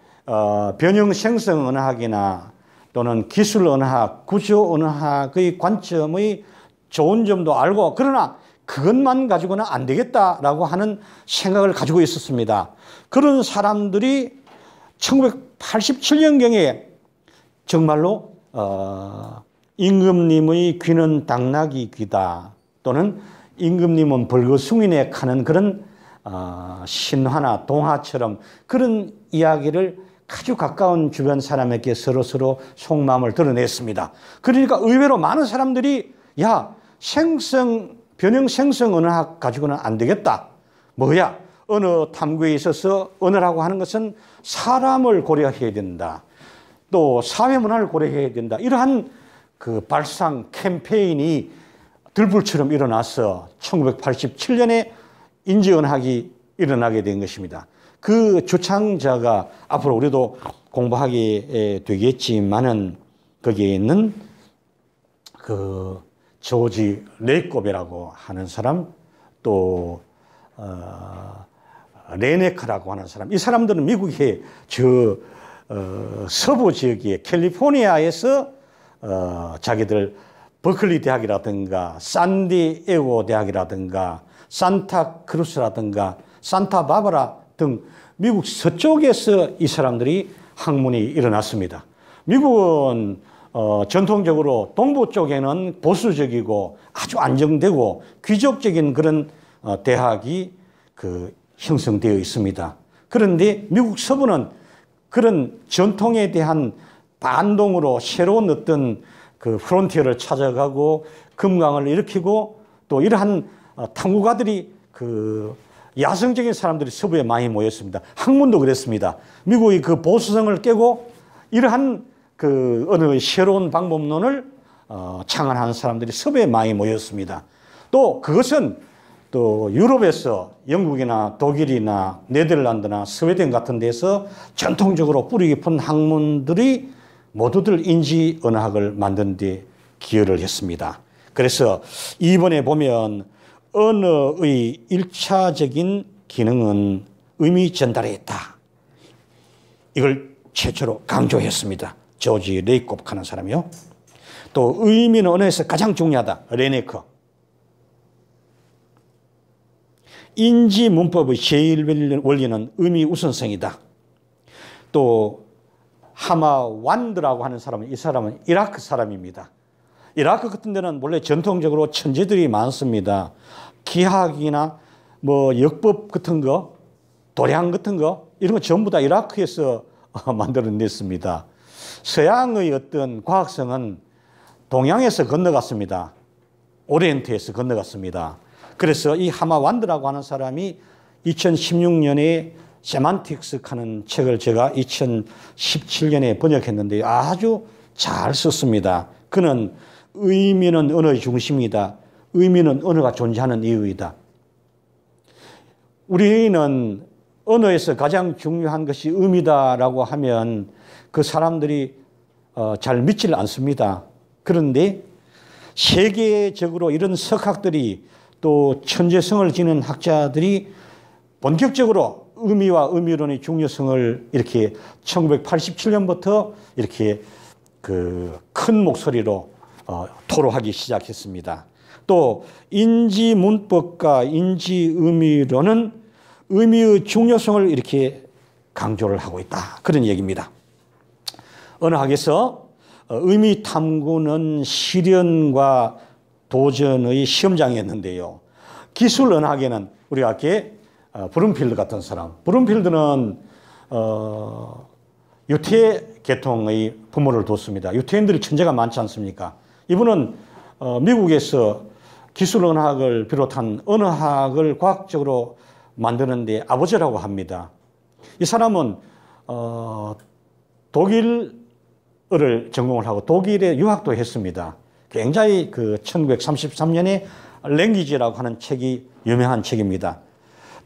A: 변형 생성 언어학이나 또는 기술 언어학, 구조 언어학의 관점의 좋은 점도 알고 그러나 그것만 가지고는 안 되겠다라고 하는 생각을 가지고 있었습니다. 그런 사람들이 1987년경에 정말로 임금님의 귀는 당나귀 귀다. 또는 임금님은 벌거숭이네 하는 그런 신화나 동화처럼 그런 이야기를 아주 가까운 주변 사람에게 서로 속마음을 드러냈습니다. 그러니까 의외로 많은 사람들이 야, 변형 생성 언어학 가지고는 안 되겠다. 뭐야? 언어 탐구에 있어서 언어라고 하는 것은 사람을 고려해야 된다. 또 사회 문화를 고려해야 된다. 이러한 그 발상 캠페인이 들불처럼 일어나서 1987년에 인지언어학이 일어나게 된 것입니다. 그 주창자가 앞으로 우리도 공부하게 되겠지만은 거기에 있는 그 조지 레이콥이라고 하는 사람, 또 레네크라고 하는 사람, 이 사람들은 미국의 서부 지역의 캘리포니아에서 자기들 버클리 대학이라든가 산디에고 대학이라든가 산타크루스라든가 산타바바라 등 미국 서쪽에서 이 사람들이 학문이 일어났습니다. 미국은 전통적으로 동부 쪽에는 보수적이고 아주 안정되고 귀족적인 그런 대학이 형성되어 있습니다. 그런데 미국 서부는 그런 전통에 대한 반동으로 새로운 어떤 그 프론티어를 찾아가고 금강을 일으키고 또 이러한 탐구가들이 야성적인 사람들이 서부에 많이 모였습니다. 학문도 그랬습니다. 미국의 그 보수성을 깨고 이러한 어느 새로운 방법론을 창안하는 사람들이 서부에 많이 모였습니다. 또 그것은 또 유럽에서 영국이나 독일이나 네덜란드나 스웨덴 같은 데서 전통적으로 뿌리 깊은 학문들이 모두들 인지언어학을 만든 데 기여를 했습니다. 그래서 이번에 보면 언어의 1차적인 기능은 의미 전달에 있다. 이걸 최초로 강조했습니다. 조지 레이콥 하는 사람이요. 또 의미는 언어에서 가장 중요하다. 레네크. 인지 문법의 제일 원리는 의미 우선성이다. 또 하마 완드라고 하는 사람은 이 사람은 이라크 사람입니다. 이라크 같은 데는 원래 전통적으로 천재들이 많습니다. 기하학이나 뭐 역법 같은 거, 도량 같은 거 이런 거 전부 다 이라크에서 만들어냈습니다. 서양의 어떤 과학성은 동양에서 건너갔습니다. 오리엔트에서 건너갔습니다. 그래서 이 하마 완드라고 하는 사람이 2016년에 세만틱스 하는 책을 제가 2017년에 번역했는데 아주 잘 썼습니다. 그는 의미는 언어의 중심이다. 의미는 언어가 존재하는 이유이다. 우리는 언어에서 가장 중요한 것이 의미다라고 하면 그 사람들이 잘 믿지를 않습니다. 그런데 세계적으로 이런 석학들이 또 천재성을 지닌 학자들이 본격적으로 의미와 의미론의 중요성을 이렇게 1987년부터 이렇게 큰 목소리로 토로하기 시작했습니다. 또 인지 문법과 인지 의미론은 의미의 중요성을 이렇게 강조를 하고 있다. 그런 얘기입니다. 언어학에서 의미 탐구는 실현과 도전의 시험장이었는데요. 기술 언어학에는 우리가 이렇게 브룸필드 같은 사람, 브룸필드는 유태 계통의 부모를 뒀습니다. 유태인들이 천재가 많지 않습니까? 이분은 미국에서 기술 언어학을 비롯한 언어학을 과학적으로 만드는데 아버지라고 합니다. 이 사람은 독일어를 전공을 하고 독일에 유학도 했습니다. 굉장히 1933년에 랭귀지라고 하는 책이 유명한 책입니다.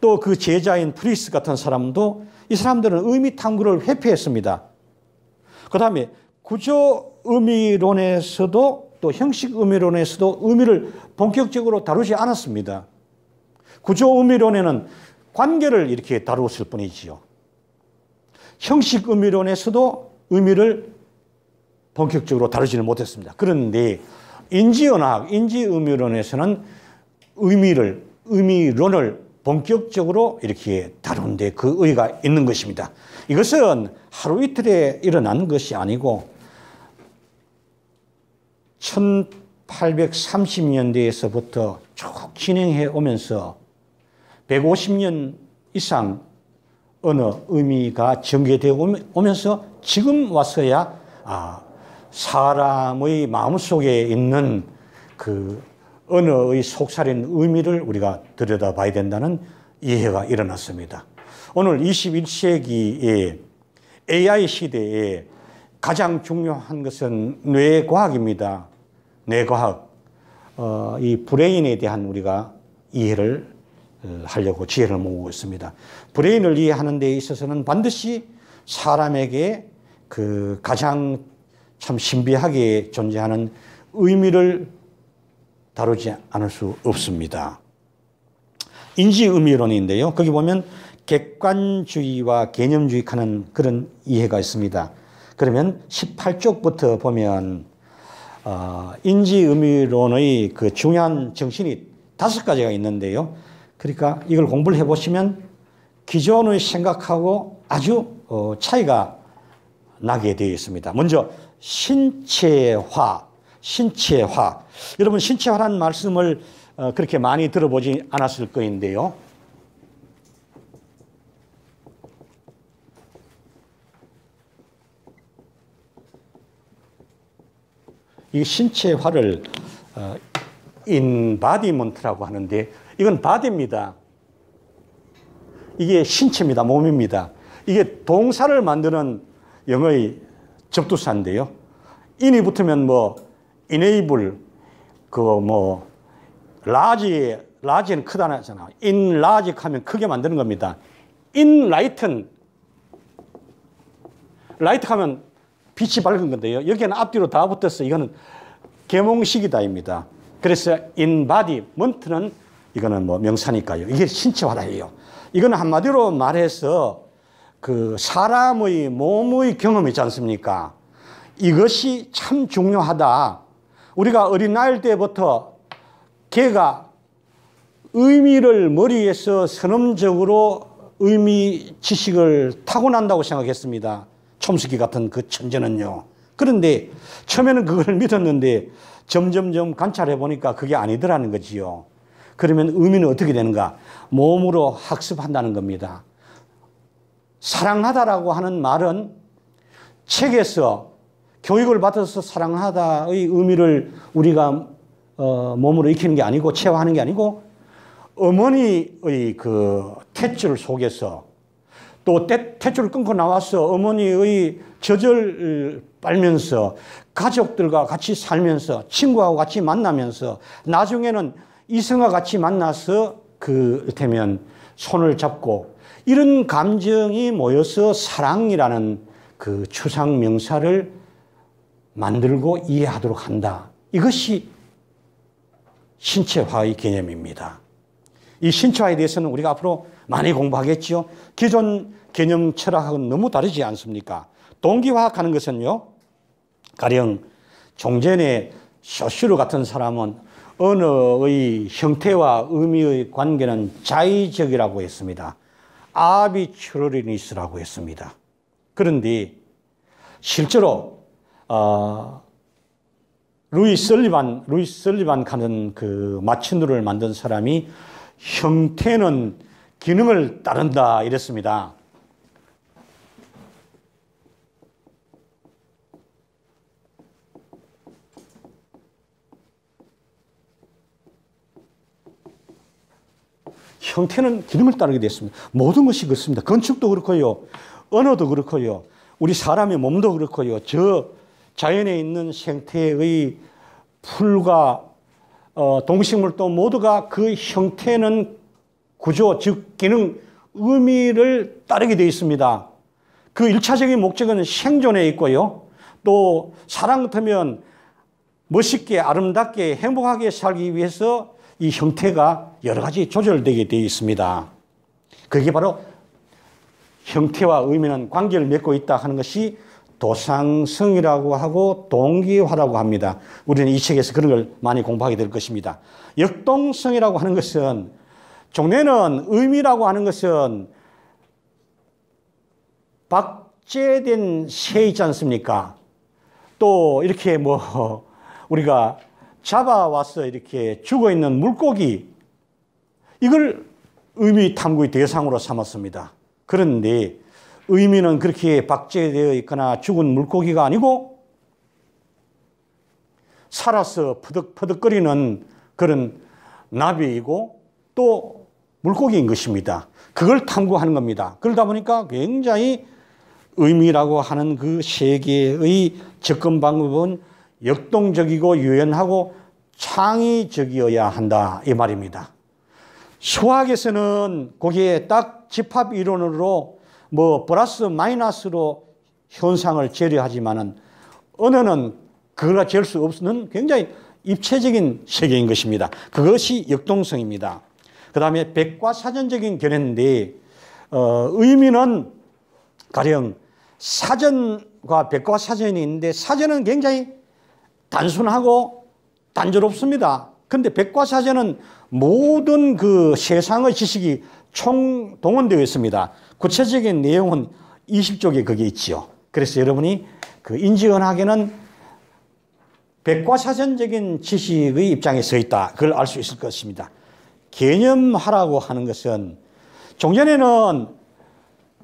A: 또 그 제자인 프리스 같은 사람도 이 사람들은 의미 탐구를 회피했습니다. 그 다음에 구조 의미론에서도 또 형식 의미론에서도 의미를 본격적으로 다루지 않았습니다. 구조 의미론에는 관계를 이렇게 다루었을 뿐이지요. 형식 의미론에서도 의미를 본격적으로 다루지는 못했습니다. 그런데 인지언어학, 인지의미론에서는 의미론을 본격적으로 이렇게 다루는데 그 의의가 있는 것입니다. 이것은 하루 이틀에 일어난 것이 아니고 1830년대에서부터 쭉 진행해 오면서 150년 이상 언어 의미가 전개되어 오면서 지금 와서야 사람의 마음속에 있는 그 언어의 속살인 의미를 우리가 들여다봐야 된다는 이해가 일어났습니다. 오늘 21세기의 AI 시대에 가장 중요한 것은 뇌과학입니다. 뇌과학. 이 브레인에 대한 우리가 이해를 하려고 지혜를 모으고 있습니다. 브레인을 이해하는 데 있어서는 반드시 사람에게 그 가장 참 신비하게 존재하는 의미를 다루지 않을 수 없습니다. 인지의미론인데요. 거기 보면 객관주의와 개념주의 하는 그런 이해가 있습니다. 그러면 18쪽부터 보면 인지의미론의 그 중요한 정신이 5가지가 있는데요. 그러니까 이걸 공부를 해보시면 기존의 생각하고 아주 차이가 나게 되어 있습니다. 먼저 신체화. 여러분 신체화라는 말씀을 그렇게 많이 들어보지 않았을 거인데요. 이 신체화를 인바디먼트라고 하는데 이건 바디입니다. 이게 신체입니다. 몸입니다. 이게 동사를 만드는 영어의 접두사인데요. in이 붙으면 뭐 enable, large는 크다잖아. enlarge 하면 크게 만드는 겁니다. enlighten, light 하면 빛이 밝은 건데요. 여기는 앞뒤로 다 붙어서 이거는 계몽식이다입니다. 그래서 embodiment는 이거는 뭐 명사니까요. 이게 신체화다예요. 이거는 한마디로 말해서 그 사람의 몸의 경험 있지 않습니까? 이것이 참 중요하다. 우리가 어린아이 때부터 걔가 의미를 머리에서 선언적으로 의미 지식을 타고난다고 생각했습니다. 촘스키 같은 그 천재는요. 그런데 처음에는 그걸 믿었는데 점점점 관찰해 보니까 그게 아니더라는 거지요. 그러면 의미는 어떻게 되는가? 몸으로 학습한다는 겁니다. 사랑하다라고 하는 말은 책에서 교육을 받아서 사랑하다의 의미를 우리가 몸으로 익히는 게 아니고 체화하는 게 아니고 어머니의 그 탯줄 속에서 또 탯줄을 끊고 나와서 어머니의 젖을 빨면서 가족들과 같이 살면서 친구하고 같이 만나면서 나중에는 이성과 같이 만나서 그렇다면 손을 잡고 이런 감정이 모여서 사랑이라는 그 추상 명사를 만들고 이해하도록 한다. 이것이 신체화의 개념입니다. 이 신체화에 대해서는 우리가 앞으로 많이 공부하겠죠. 기존 개념 철학하고는 너무 다르지 않습니까? 동기화학하는 것은요. 가령 종전에 쇼슈르 같은 사람은 언어의 형태와 의미의 관계는 자의적이라고 했습니다. 아비츄러리니스라고 했습니다. 그런데 실제로 루이스 설리반 하는 그 마침루를 만든 사람이 형태는 기능을 따른다 이랬습니다. 형태는 기능을 따르게 됐습니다. 모든 것이 그렇습니다. 건축도 그렇고요. 언어도 그렇고요. 우리 사람의 몸도 그렇고요. 저 자연에 있는 생태의 풀과 동식물도 모두가 그 형태는 구조, 즉 기능, 의미를 따르게 되어 있습니다. 그 1차적인 목적은 생존에 있고요. 또 사람 같으면 멋있게 아름답게 행복하게 살기 위해서 이 형태가 여러 가지 조절되게 되어 있습니다. 그게 바로 형태와 의미는 관계를 맺고 있다 하는 것이 도상성이라고 하고 동기화라고 합니다. 우리는 이 책에서 그런 걸 많이 공부하게 될 것입니다. 역동성이라고 하는 것은 종래는 의미라고 하는 것은 박제된 새 있지 않습니까? 또 이렇게 뭐 우리가 잡아와서 이렇게 죽어있는 물고기, 이걸 의미 탐구의 대상으로 삼았습니다. 그런데 의미는 그렇게 박제되어 있거나 죽은 물고기가 아니고 살아서 퍼득퍼득거리는 그런 나비이고 또 물고기인 것입니다. 그걸 탐구하는 겁니다. 그러다 보니까 굉장히 의미라고 하는 그 세계의 접근 방법은 역동적이고 유연하고 창의적이어야 한다, 이 말입니다. 수학에서는 거기에 딱 집합 이론으로 뭐 플러스 마이너스로 현상을 재려하지만은 언어는 그거가 잴 수 없는 굉장히 입체적인 세계인 것입니다. 그것이 역동성입니다. 그 다음에 백과사전적인 견해인데 의미는 가령 사전과 백과사전이 있는데 사전은 굉장히 단순하고 단조롭습니다. 그런데 백과사전은 모든 그 세상의 지식이 총동원되어 있습니다. 구체적인 내용은 20쪽에 그게 있지요. 그래서 여러분이 그 인지언학에는 백과사전적인 지식의 입장에 서 있다, 그걸 알 수 있을 것입니다. 개념화라고 하는 것은 종전에는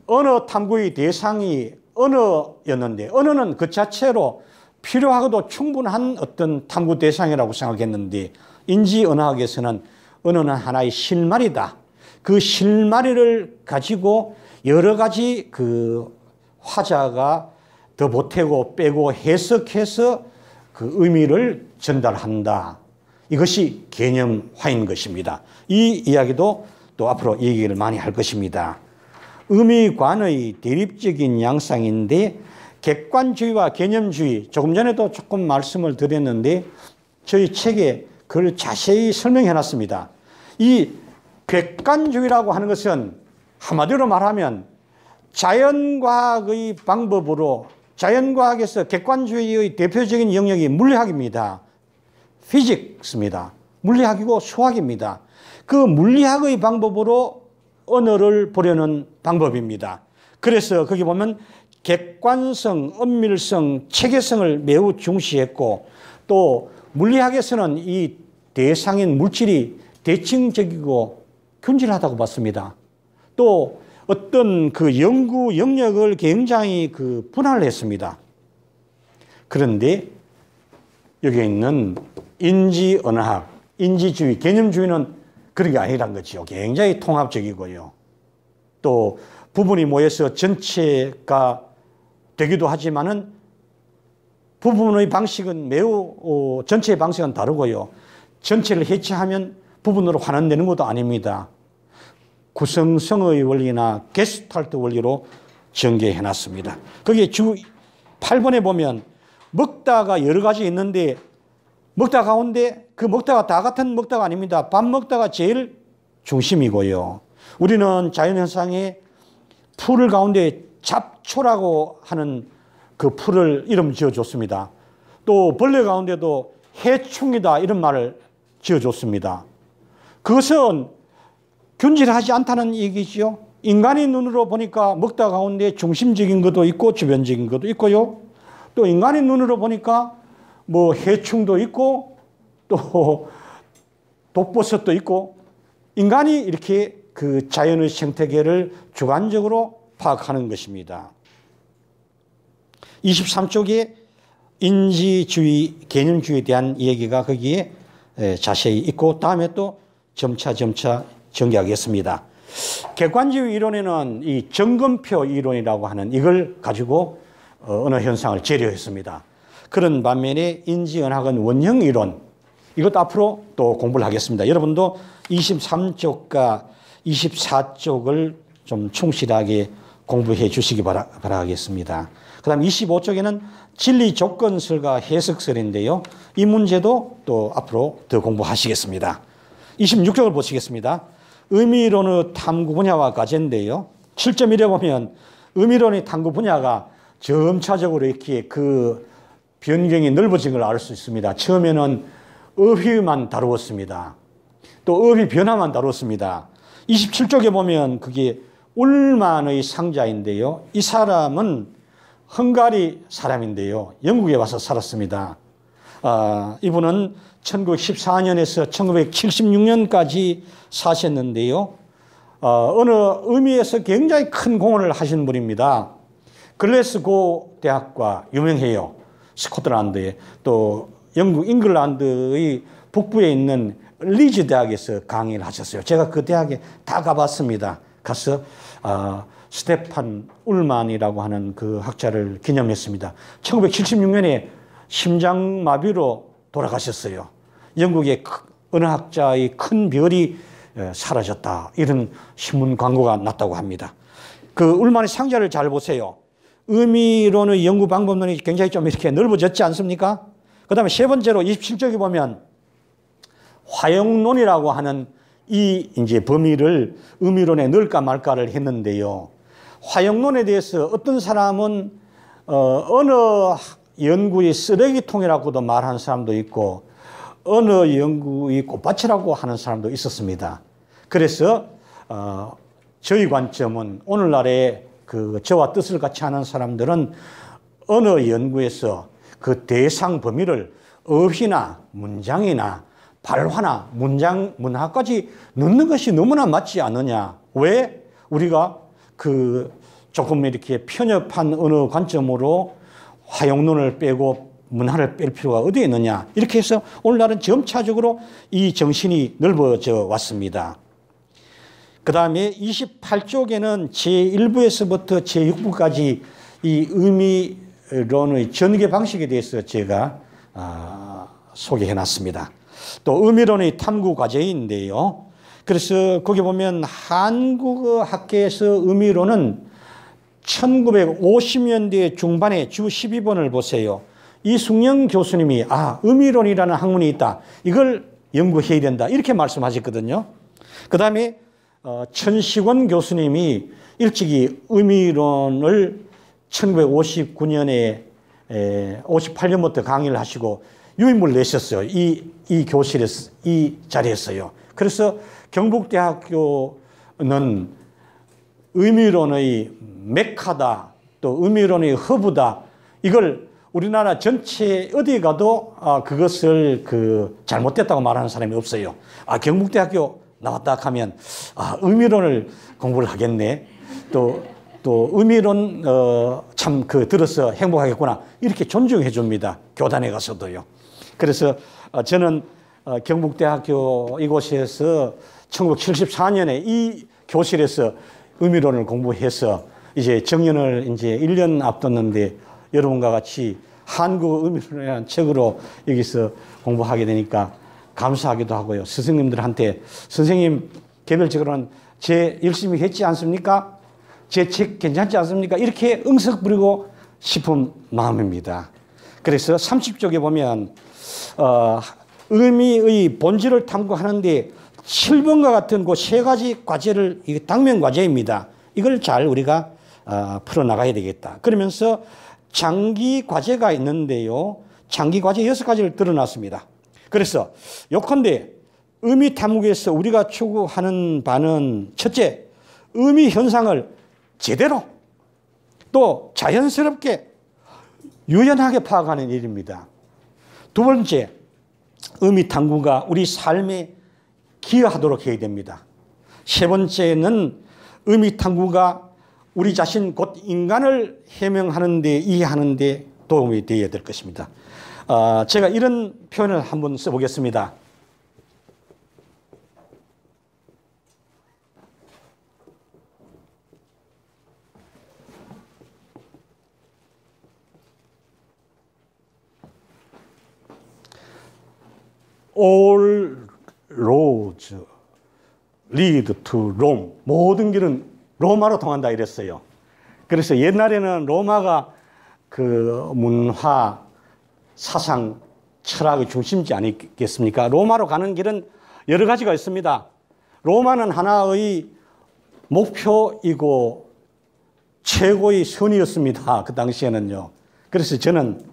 A: 언어 탐구의 대상이 언어였는데 언어는 그 자체로 필요하고도 충분한 어떤 탐구 대상이라고 생각했는데 인지언어학에서는 언어는 하나의 실마리다. 그 실마리를 가지고 여러 가지 그 화자가 더 보태고 빼고 해석해서 그 의미를 전달한다. 이것이 개념화인 것입니다. 이 이야기도 또 앞으로 얘기를 많이 할 것입니다. 의미관의 대립적인 양상인데 객관주의와 개념주의, 조금 전에도 조금 말씀을 드렸는데 저희 책에 그걸 자세히 설명해 놨습니다. 이 객관주의라고 하는 것은 한마디로 말하면 자연과학의 방법으로, 자연과학에서 객관주의의 대표적인 영역이 물리학입니다. 피직스입니다. 물리학이고 수학입니다. 그 물리학의 방법으로 언어를 보려는 방법입니다. 그래서 거기 보면 객관성, 엄밀성, 체계성을 매우 중시했고 또 물리학에서는 이 대상인 물질이 대칭적이고 균질하다고 봤습니다. 또 어떤 그 연구 영역을 굉장히 그 분할을 했습니다. 그런데 여기에 있는 인지언어학, 인지주의, 개념주의는 그런 게 아니란 거죠. 굉장히 통합적이고요. 또 부분이 모여서 전체가 되기도 하지만은 부분의 방식은 매우 전체의 방식은 다르고요. 전체를 해체하면 부분으로 환원되는 것도 아닙니다. 구성성의 원리나 게스탈트 원리로 전개해 놨습니다. 거기에 주 8번에 보면 먹다가 여러 가지 있는데 먹다 가운데 그 먹다가 다 같은 먹다가 아닙니다. 밥 먹다가 제일 중심이고요. 우리는 자연현상에 풀을 가운데 잡초라고 하는 그 풀을 이름 지어줬습니다. 또 벌레 가운데도 해충이다 이런 말을 지어줬습니다. 그것은 균질하지 않다는 얘기지요. 인간의 눈으로 보니까 먹다 가운데 중심적인 것도 있고 주변적인 것도 있고요. 또 인간의 눈으로 보니까 뭐 해충도 있고 또 독버섯도 있고 인간이 이렇게 그 자연의 생태계를 주관적으로 파악하는 것입니다. 23쪽에 인지주의, 개념주의에 대한 얘기가 거기에 자세히 있고 다음에 또 점차 전개하겠습니다. 객관주의 이론에는 이 정근표 이론이라고 하는 이걸 가지고 언어 현상을 재료했습니다. 그런 반면에 인지언학은 원형 이론, 이것도 앞으로 또 공부를 하겠습니다. 여러분도 23쪽과 24쪽을 좀 충실하게 공부해 주시기 바라겠습니다. 그 다음 25쪽에는 진리 조건설과 해석설인데요. 이 문제도 또 앞으로 더 공부하시겠습니다. 26쪽을 보시겠습니다. 의미론의 탐구 분야와 과제인데요. 7.1에 보면 의미론의 탐구 분야가 점차적으로 이렇게 그 변경이 넓어진 걸 알 수 있습니다. 처음에는 어휘만 다루었습니다. 또 어휘 변화만 다뤘습니다. 27쪽에 보면 그게 울만의 상자인데요. 이 사람은 헝가리 사람인데요. 영국에 와서 살았습니다. 이분은 1914년에서 1976년까지 사셨는데요. 어느 의미에서 굉장히 큰 공헌을 하신 분입니다. 글래스고 대학과 유명해요. 스코틀랜드에. 또 영국 잉글랜드의 북부에 있는 리즈 대학에서 강의를 하셨어요. 제가 그 대학에 다 가봤습니다. 가서 스테판 울만이라고 하는 그 학자를 기념했습니다. 1976년에 심장마비로 돌아가셨어요. 영국의 어느 학자의 큰 별이 사라졌다. 이런 신문 광고가 났다고 합니다. 그 울만의 상자를 잘 보세요. 의미론의 연구 방법론이 굉장히 좀 이렇게 넓어졌지 않습니까? 그 다음에 세 번째로 27쪽에 보면 화형론이라고 하는 이 이제 범위를 의미론에 넣을까 말까를 했는데요. 화형론에 대해서 어떤 사람은 어느 연구의 쓰레기통이라고도 말하는 사람도 있고 어느 연구의 꽃밭이라고 하는 사람도 있었습니다. 그래서 저희 관점은 오늘날의 그 저와 뜻을 같이 하는 사람들은 어느 연구에서 그 대상 범위를 어휘나 문장이나 발화나 문화까지 넣는 것이 너무나 맞지 않느냐. 왜 우리가 그 조금 이렇게 편협한 어느 관점으로 화형론을 빼고 문화를 뺄 필요가 어디에 있느냐. 이렇게 해서 오늘날은 점차적으로 이 정신이 넓어져 왔습니다. 그 다음에 28쪽에는 제1부에서부터 제6부까지 이 의미론의 전개 방식에 대해서 제가 소개해 놨습니다. 또 의미론의 탐구 과제인데요. 그래서 거기 보면 한국어 학계에서 의미론은 1950년대 중반에 주 12번을 보세요. 이숙영 교수님이 의미론이라는 학문이 있다. 이걸 연구해야 된다. 이렇게 말씀하셨거든요. 그 다음에 천식원 교수님이 일찍이 의미론을 1959년에 58년부터 강의를 하시고 유인물 내셨어요. 이 교실에서, 이 자리에서요. 그래서 경북대학교는 의미론의 메카다, 또 의미론의 허브다. 이걸 우리나라 전체 어디 가도 그것을 잘못됐다고 말하는 사람이 없어요. 경북대학교 나왔다 하면 의미론을 공부를 하겠네. 또 의미론 참 들어서 행복하겠구나. 이렇게 존중해 줍니다. 교단에 가서도요. 그래서 저는 경북대학교 이곳에서 1974년에 이 교실에서 의미론을 공부해서 이제 정년을 이제 1년 앞뒀는데 여러분과 같이 한국 의미론이라는 책으로 여기서 공부하게 되니까 감사하기도 하고요. 스승님들한테 선생님 개별적으로는 제 열심히 했지 않습니까? 제 책 괜찮지 않습니까? 이렇게 응석 부리고 싶은 마음입니다. 그래서 30쪽에 보면 의미의 본질을 탐구하는데 7번과 같은 그 세 가지 과제를 당면 과제입니다. 이걸 잘 우리가 풀어나가야 되겠다. 그러면서 장기 과제가 있는데요. 장기 과제 6가지를 드러났습니다. 그래서 요컨대 의미 탐구에서 우리가 추구하는 바는 첫째, 의미 현상을 제대로 또 자연스럽게 유연하게 파악하는 일입니다. 두 번째, 의미 탐구가 우리 삶에 기여하도록 해야 됩니다. 세 번째는 의미 탐구가 우리 자신 곧 인간을 해명하는 데 이해하는 데 도움이 되어야 될 것입니다. 제가 이런 표현을 한번 써보겠습니다. All roads lead to Rome. 모든 길은 로마로 통한다 이랬어요. 그래서 옛날에는 로마가 그 문화, 사상, 철학의 중심지 아니겠습니까? 로마로 가는 길은 여러 가지가 있습니다. 로마는 하나의 목표이고 최고의 선이었습니다. 그 당시에는요. 그래서 저는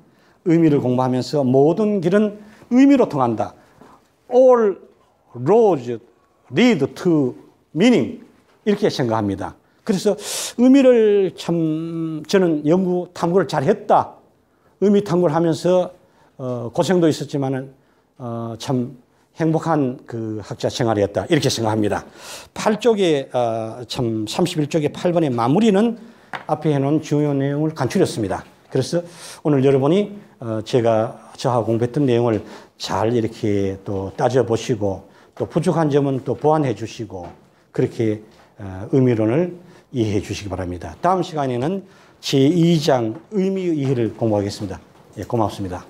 A: 의미를 공부하면서 모든 길은 의미로 통한다. All roads lead to meaning. 이렇게 생각합니다. 그래서 의미를 참 저는 연구 탐구를 잘했다. 의미 탐구를 하면서 고생도 있었지만은 참 행복한 그 학자 생활이었다 이렇게 생각합니다. 8쪽에 참 31쪽의 8번의 마무리는 앞에 해놓은 중요한 내용을 간추렸습니다. 그래서 오늘 여러분이 저하고 공부했던 내용을 잘 이렇게 또 따져보시고 또 부족한 점은 또 보완해 주시고 그렇게 의미론을 이해해 주시기 바랍니다. 다음 시간에는 제2장 의미의 이해를 공부하겠습니다. 예, 고맙습니다.